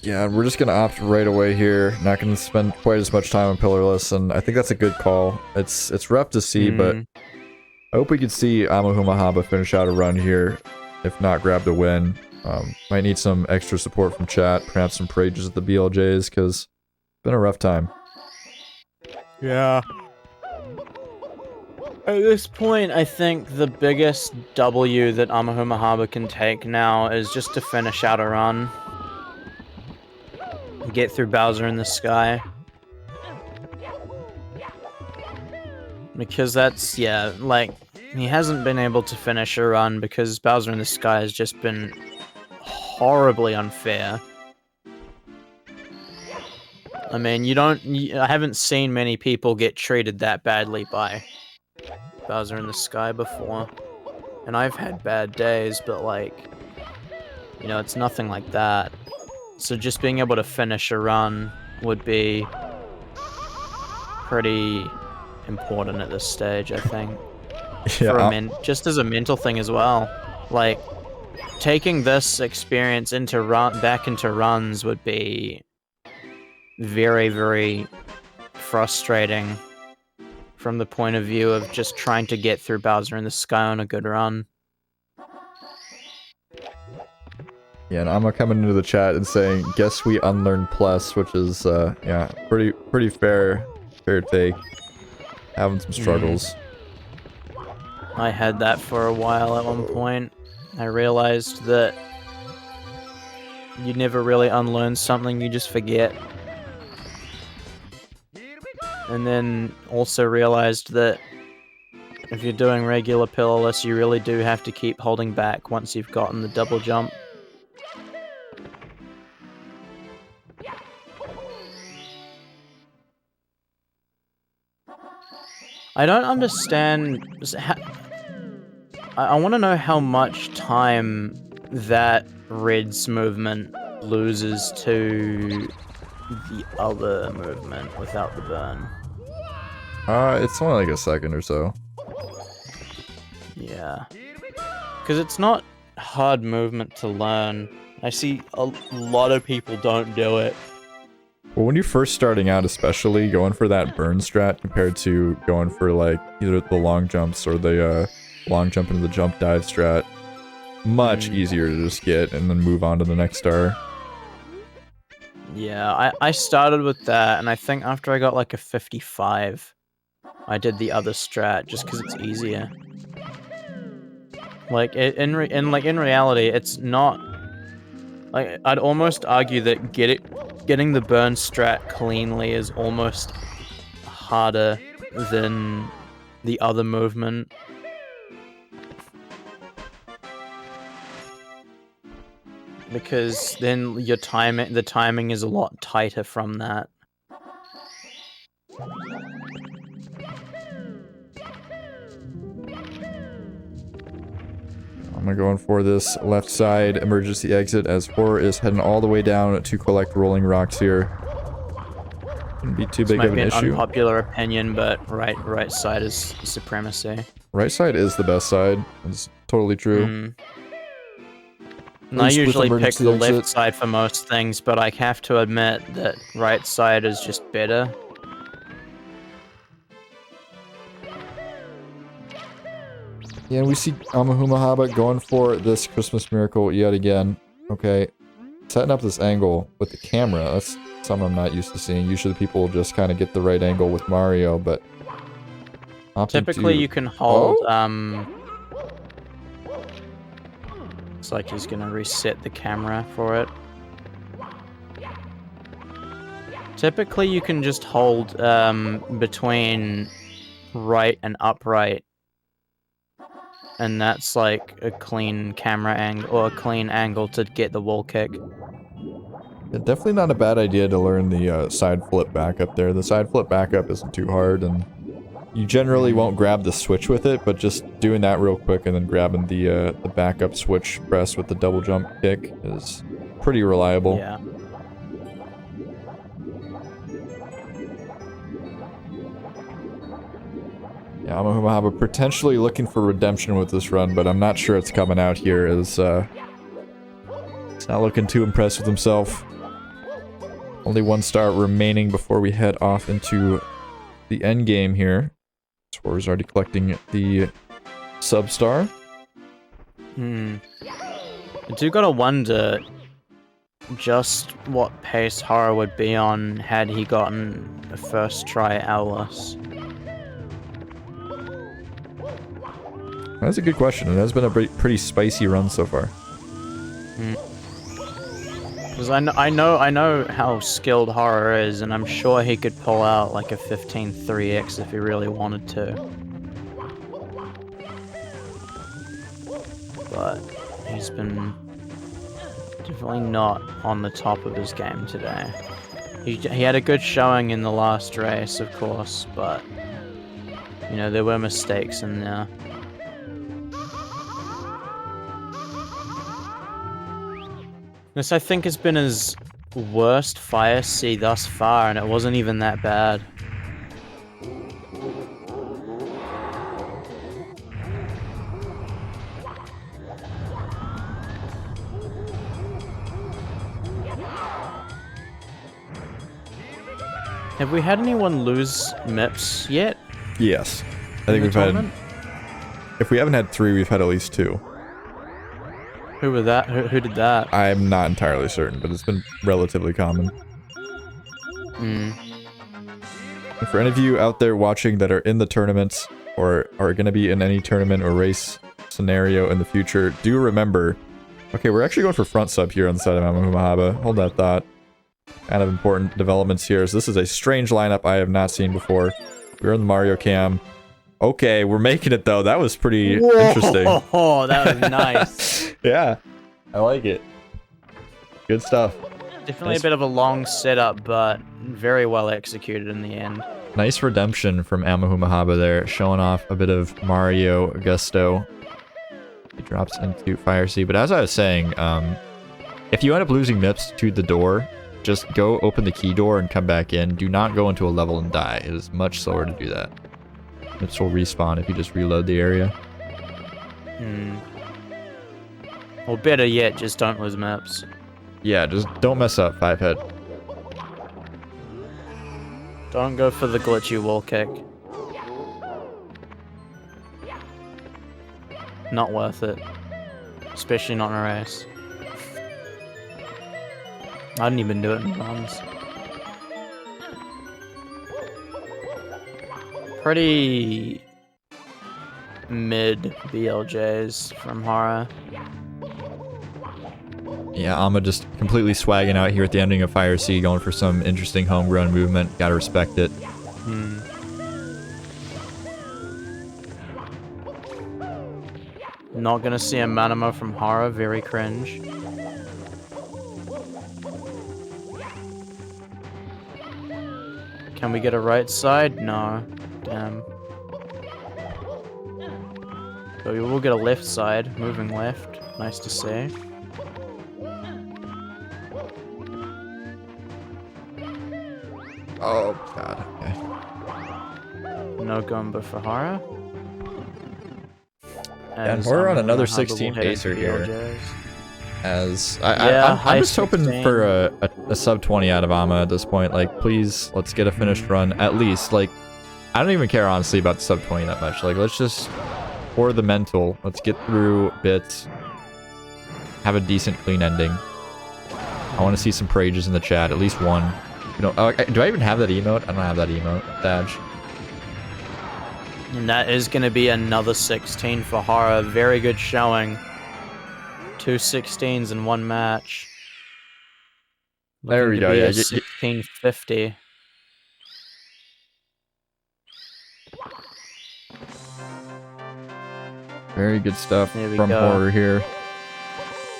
Yeah, we're just gonna opt right away here. Not gonna spend quite as much time on pillarless, and I think that's a good call. It's rough to see, but I hope we could see Amahumahaba finish out a run here. If not, grab the win. Might need some extra support from chat, perhaps some prages at the BLJs, because it's been a rough time. Yeah. At this point, I think the biggest W that Amahumahaba can take now is just to finish out a run. Get through Bowser in the Sky. Because that's, yeah, like, he hasn't been able to finish a run because Bowser in the Sky has just been horribly unfair. I mean, I haven't seen many people get treated that badly by Bowser in the Sky before. And I've had bad days, but like, you know, it's nothing like that. So just being able to finish a run would be pretty important at this stage, I think. Yeah. Just as a mental thing as well. Like, taking this experience back into runs would be very, very frustrating from the point of view of just trying to get through Bowser in the Sky on a good run. Yeah, and Amma coming into the chat and saying, "Guess we unlearn plus," which is, yeah, pretty fair take. Having some struggles. I had that for a while at one point. I realized that you never really unlearn something, you just forget. And then also realized that if you're doing regular pillarless, you really do have to keep holding back once you've gotten the double jump. I don't understand. I want to know how much time that Red's movement loses to the other movement without the burn. It's only like a second or so. Yeah. Because it's not hard movement to learn. I see a lot of people don't do it. Well, when you're first starting out, especially, going for that burn strat compared to going for, like, either the long jumps or the, long jump into the jump dive strat, much easier to just get and then move on to the next star. Yeah, I started with that, and I think after I got, like, a 55, I did the other strat, just because it's easier. Like, in reality, it's not... Like, I'd almost argue that getting the burn strat cleanly is almost harder than the other movement. Because then the timing is a lot tighter from that. I'm going for this left side emergency exit as Horror is heading all the way down to collect rolling rocks here. Shouldn't be too big of an issue. Might be an unpopular opinion, but right side is supremacy. Right side is the best side. It's totally true. And I least with usually pick emergency the exit. left side for most things, but I have to admit that right side is just better. Yeah, and we see Amahumahaba going for this Christmas miracle yet again. Okay, setting up this angle with the camera, that's something I'm not used to seeing. Usually people just kind of get the right angle with Mario, but... Typically you can hold, It's like he's gonna reset the camera for it. Typically you can just hold, between right and upright. And that's like a clean camera angle, or a clean angle to get the wall kick. Yeah, definitely not a bad idea to learn the side flip back up there. The side flip back up isn't too hard, and you generally won't grab the switch with it, but just doing that real quick and then grabbing the backup switch press with the double jump kick is pretty reliable. Yeah. Yeah, Amahumahaba potentially looking for redemption with this run, but I'm not sure it's coming out here as he's not looking too impressed with himself. Only 1 star remaining before we head off into the end game here. Horror's already collecting the sub-star. I do gotta wonder just what pace Horror would be on had he gotten a first try Alice. That's a good question. It has been a pretty spicy run so far. Because I know how skilled Horror is, and I'm sure he could pull out like a 15-3x if he really wanted to. But he's been definitely not on the top of his game today. He had a good showing in the last race, of course, but you know, there were mistakes in there. This, I think, has been his worst Fire Sea thus far, and it wasn't even that bad. Have we had anyone lose MIPS yet? Yes. I think we've had... If we haven't had 3, we've had at least 2. Who were that? Who did that? I'm not entirely certain, but it's been relatively common. And for any of you out there watching that are in the tournaments, or are going to be in any tournament or race scenario in the future, do remember... Okay, we're actually going for front sub here on the side of Amahumahaba. Hold that thought. Kind of important developments here. So this is a strange lineup I have not seen before. We're in the Mario cam. Okay, we're making it though. That was pretty interesting. Oh, that was nice. Yeah, I like it. Good stuff. Definitely Nice. a bit of a long setup, but very well executed in the end. Nice redemption from Amahumahaba there, showing off a bit of Mario Gusto. He drops into Fire Sea. But as I was saying, if you end up losing MIPS to the door, just go open the key door and come back in. Do not go into a level and die. It is much slower to do that. MIPS will respawn if you just reload the area. Or better yet, just don't lose maps. Yeah, just don't mess up 5-head. Don't go for the glitchy wall kick. Not worth it. Especially not in a race. I didn't even do it in runs. Pretty mid BLJs from Horror. Yeah, Ama just completely swagging out here at the ending of Fire Sea, going for some interesting homegrown movement. Gotta respect it. Not gonna see a Manama from Horror, very cringe. Can we get a right side? No. Damn. But we will get a left side, moving left. Nice to see. Oh god. Okay. No Gumba for Hara. And As we're on Amahumahaba another will 16 head into pacer the here. LJs. As Yeah, I'm high just hoping 16. for a sub 20 out of Ama at this point. Like, please, let's get a finished run at least. Like, I don't even care honestly about the sub 20 that much. Like, let's just for the mental. Let's get through bits. Have a decent, clean ending. I want to see some prages in the chat. At least one. You know, do I even have that emote? I don't have that emote badge. And that is going to be another 16 for Hara. Very good showing. 2 16s in one match. There we Looking to go, be yeah, a 1650. Very good stuff There we from go. Horror here.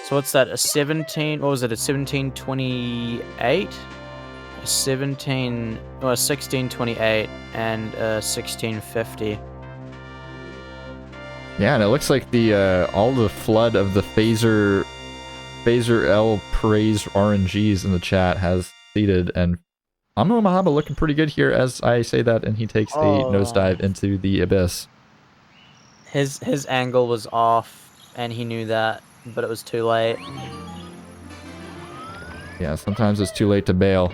So what's that? A 17? What was it? A 1728? A 17? Or a 1628 and a 1650. Yeah, and it looks like the all the flood of the Phaser L praise RNGs in the chat has seeded, and Amahumahaba looking pretty good here as I say that, and he takes a nosedive into the abyss. His angle was off, and he knew that, but it was too late. Yeah, sometimes it's too late to bail.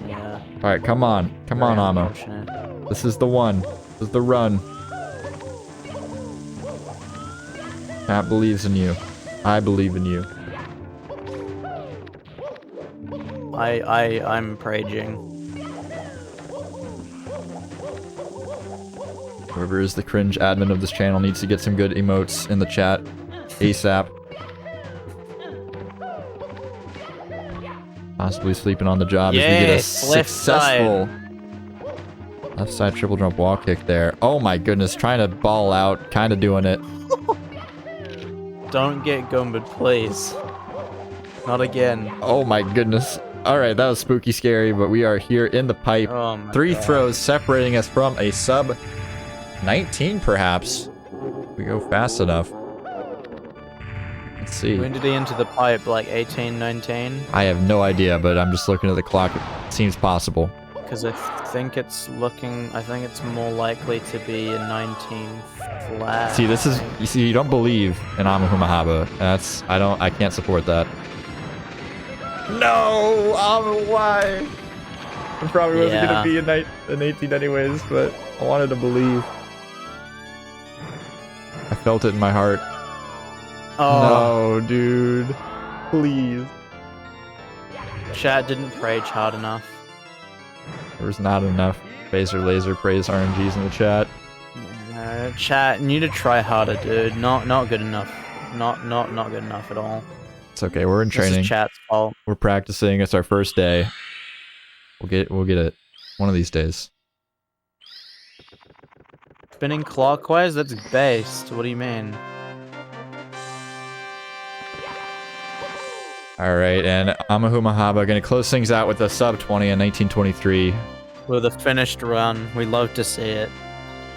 Yeah. All right, come on, come on, Ama. Unfortunate. This is the one. This is the run. Matt believes in you. I believe in you. I'm praging. Whoever is the cringe admin of this channel needs to get some good emotes in the chat ASAP. Possibly sleeping on the job as we get a Yes, left successful left side triple jump wall kick there. Oh my goodness, trying to ball out, kind of doing it. Don't get Gumbed, please. Not again. Oh my goodness. All right, that was spooky scary, but we are here in the pipe. Oh my 3 God. throws separating us from a sub 19 perhaps. We go fast enough. Let's see. When did he enter the pipe? Like 18, 19? I have no idea, but I'm just looking at the clock. It seems possible. Because I think it's more likely to be a 19 flat. See, this is, you see, you don't believe in Amahumahaba. I can't support that. No, why? It probably wasn't gonna be an 18 anyways, but I wanted to believe. I felt it in my heart. Oh, No, dude. Please. chat didn't prage hard enough. There was not enough phaser laser praise RNGs in the chat. Chat, you need to try harder, dude. Not good enough. Not good enough at all. It's okay, we're in This training. is chat's fault. We're practicing. It's our first day. We'll get it one of these days. Spinning clockwise? That's based. What do you mean? Alright, and Amahumahaba gonna close things out with a sub 20 in 1923. With a finished run. We love to see it.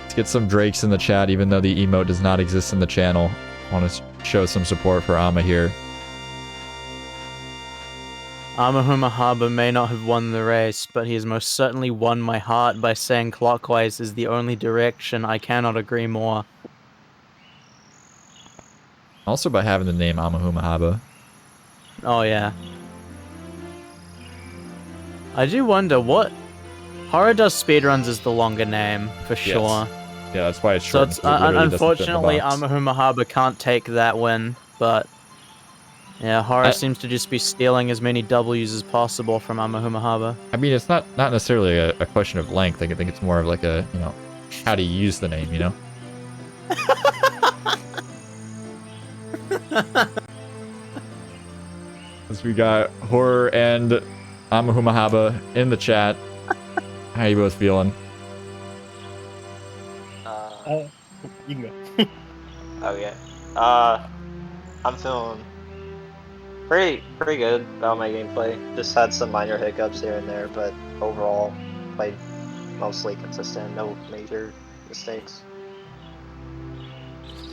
Let's get some Drakes in the chat, even though the emote does not exist in the channel. I want to show some support for Ama here. Amahumahaba may not have won the race, but he has most certainly won my heart by saying clockwise is the only direction. I cannot agree more. Also by having the name Amahumahaba. Oh yeah. I do wonder what HorrorDoesSpeedruns is the longer name for sure. Yeah, that's why it's So short. it's unfortunately Amahumahaba can't take that win, but yeah, Horror seems to just be stealing as many W's as possible from Amahumahaba. I mean, it's not necessarily a question of length. I think it's more of like a, you know, how to use the name, you know? As we got Horror and Amahumahaba in the chat. How you both feeling? You can go. Okay. I'm feeling pretty good about my gameplay. Just had some minor hiccups here and there, but overall played mostly consistent. No major mistakes.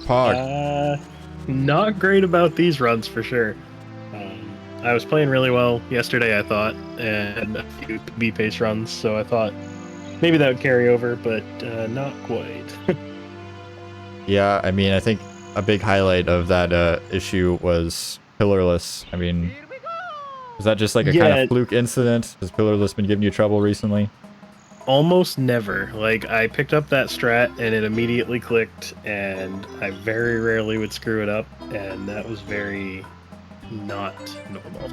Pog. Not great about these runs for sure. I was playing really well yesterday, I thought, and a few PB pace runs, so I thought maybe that would carry over, but not quite. Yeah, I mean, I think a big highlight of that issue was Pillarless. I mean, is that just like a kind of fluke incident? Has Pillarless been giving you trouble recently? Almost never. Like, I picked up that strat and it immediately clicked, and I very rarely would screw it up, and that was very not normal.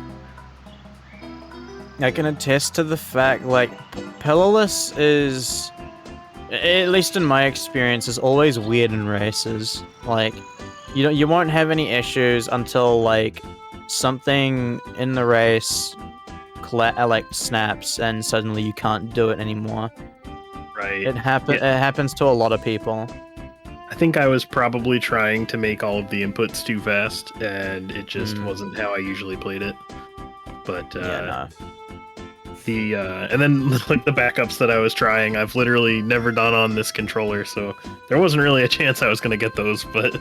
I can attest to the fact, like, Pillarless is, at least in my experience, is always weird in races. Like, you won't have any issues until, like, something in the race like snaps and suddenly you can't do it anymore. Right. It happens to a lot of people. I think I was probably trying to make all of the inputs too fast, and it just wasn't how I usually played it. But yeah, no. And then like the backups that I was trying, I've literally never done on this controller, so there wasn't really a chance I was gonna get those. But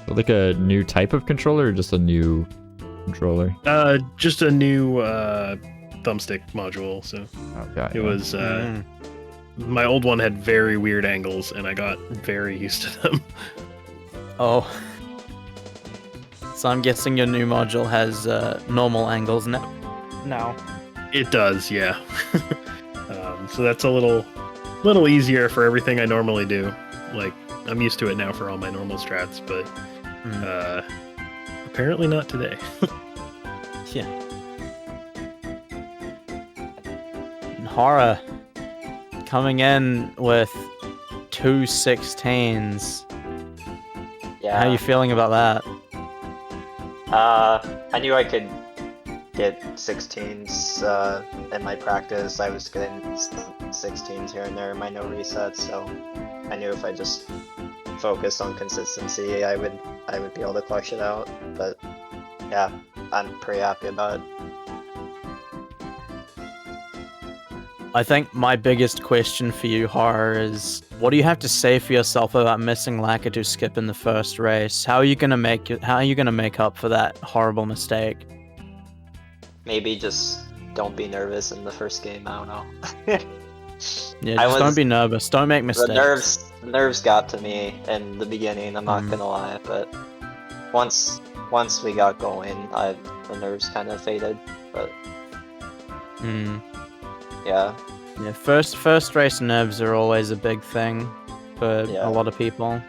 Like a new type of controller, or just a new controller? just a new thumbstick module. So it was my old one had very weird angles, and I got very used to them. Oh. So I'm guessing your new module has normal angles now. It does, yeah. So that's a little easier for everything I normally do. Like, I'm used to it now for all my normal strats, but apparently not today. Yeah. And Horror coming in with 2 16s. Yeah. How are you feeling about that? I knew I could get 16s in my practice. I was getting 16s here and there in my no resets, so I knew if I just focused on consistency, I would be able to clutch it out. But yeah, I'm pretty happy about it. I think my biggest question for you, Horror, is what do you have to say for yourself about missing Lakitu skip in the first race? How are you gonna make up for that horrible mistake? Maybe just don't be nervous in the first game. I don't know. Yeah, just don't be nervous. Don't make mistakes. The nerves got to me in the beginning. I'm not gonna lie, but once we got going, the nerves kind of faded. But yeah. Yeah, first race nerves are always a big thing for a lot of people.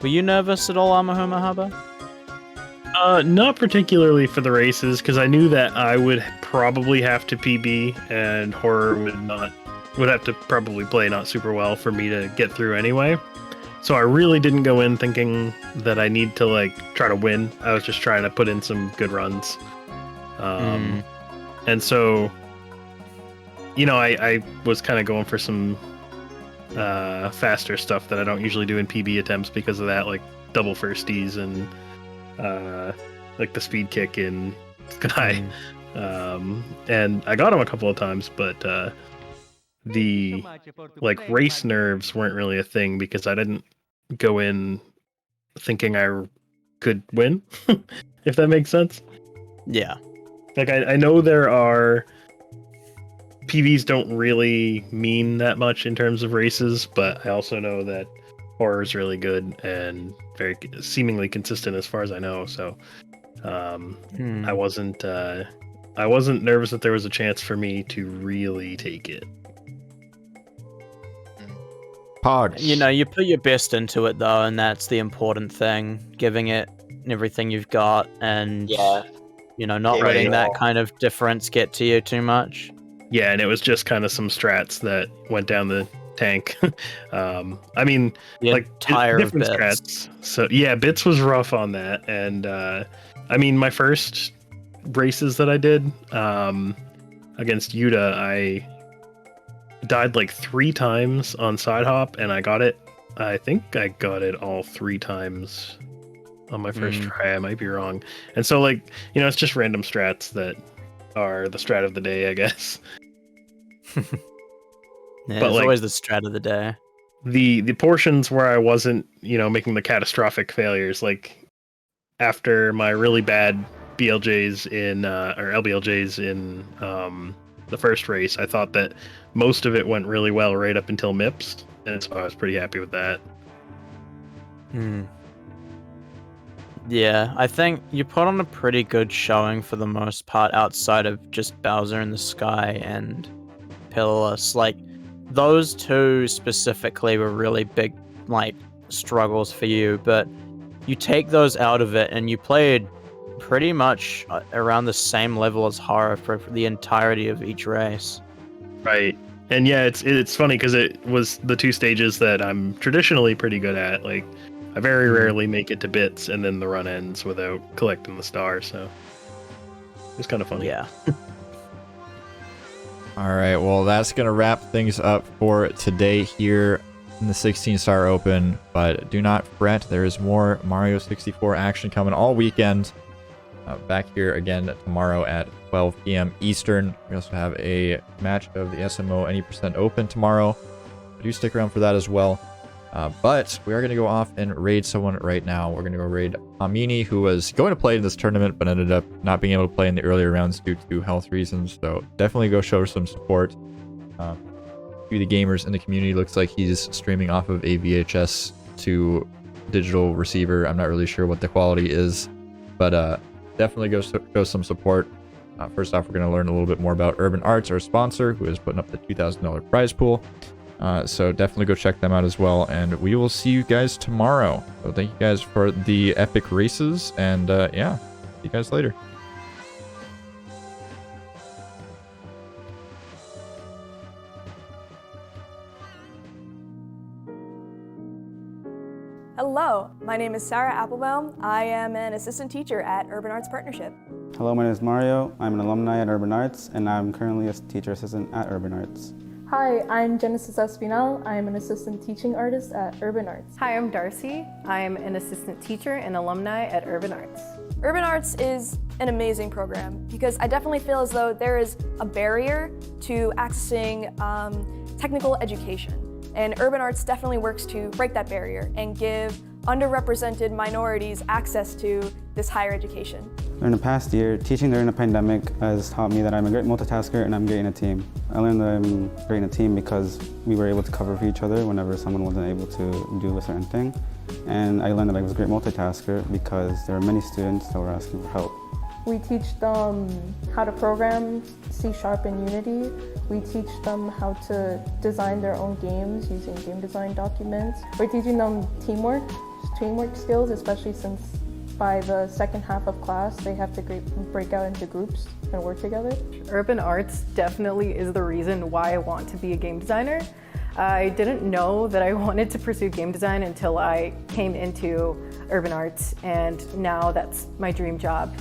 Were you nervous at all, Amahumahaba? Not particularly for the races, because I knew that I would probably have to PB, and Horror would have to probably play not super well for me to get through anyway. So I really didn't go in thinking that I need to like try to win. I was just trying to put in some good runs. And so, you know, I was kind of going for some faster stuff that I don't usually do in PB attempts because of that, like double firsties and like the speed kick in Sky. And I got him a couple of times, but the like race nerves weren't really a thing because I didn't go in thinking I could win, if that makes sense. Yeah. Like, I know there are... PVs don't really mean that much in terms of races, but I also know that Horror is really good and very seemingly consistent as far as I know, so I wasn't nervous that there was a chance for me to really take it. Pod. You know, you put your best into it, though, and that's the important thing. Giving it everything you've got and... Yeah. You know, not letting that kind of difference get to you too much. Yeah, and it was just kind of some strats that went down the tank. I mean, like tire different of bits. strats. So yeah, bits was rough on that, and I mean, my first races that I did against Yuta, I died like 3 times on side hop, and I got it. I think I got it all 3 times on my first try. I might be wrong. And so, like, you know, it's just random strats that are the strat of the day, I guess. Yeah, but it's like, always the strat of the day. the portions where I wasn't, making the catastrophic failures, like after my really bad BLJs or LBLJs in the first race, I thought that most of it went really well right up until MIPS, and so I was pretty happy with that. Yeah, I think you put on a pretty good showing for the most part outside of just Bowser in the Sky and Pillarless. Like, those two specifically were really big, struggles for you, but you take those out of it and you played pretty much around the same level as Horror for the entirety of each race. Right. And yeah, it's funny because it was the two stages that I'm traditionally pretty good at. Like, I very rarely make it to bits and then the run ends without collecting the star, so it's kind of funny. Yeah. All right, well, that's going to wrap things up for today here in the 16-star Open, but do not fret, there is more Mario 64 action coming all weekend. Back here again tomorrow at 12 p.m. Eastern. We also have a match of the SMO Any% Open tomorrow. Do stick around for that as well. But we are going to go off and raid someone right now. We're going to go raid Amini, who was going to play in this tournament, but ended up not being able to play in the earlier rounds due to health reasons. So definitely go show some support to the gamers in the community. Looks like he's streaming off of a VHS to digital receiver. I'm not really sure what the quality is, but definitely go show some support. First off, we're going to learn a little bit more about Urban Arts, our sponsor, who is putting up the $2,000 prize pool. So definitely go check them out as well, and we will see you guys tomorrow. So thank you guys for the epic races, and yeah, see you guys later. Hello, my name is Sarah Applebaum. I am an assistant teacher at Urban Arts Partnership. Hello, my name is Mario. I'm an alumni at Urban Arts, and I'm currently a teacher assistant at Urban Arts. Hi, I'm Genesis Espinal. I'm an assistant teaching artist at Urban Arts. Hi, I'm Darcy. I'm an assistant teacher and alumni at Urban Arts. Urban Arts is an amazing program because I definitely feel as though there is a barrier to accessing technical education. And Urban Arts definitely works to break that barrier and give underrepresented minorities access to this higher education. In the past year, teaching during the pandemic has taught me that I'm a great multitasker and I'm great in a team. I learned that I'm great in a team because we were able to cover for each other whenever someone wasn't able to do a certain thing. And I learned that I was a great multitasker because there were many students that were asking for help. We teach them how to program C# and Unity. We teach them how to design their own games using game design documents. We're teaching them teamwork skills, especially since by the second half of class, they have to break out into groups and work together. Urban Arts definitely is the reason why I want to be a game designer. I didn't know that I wanted to pursue game design until I came into Urban Arts, and now that's my dream job.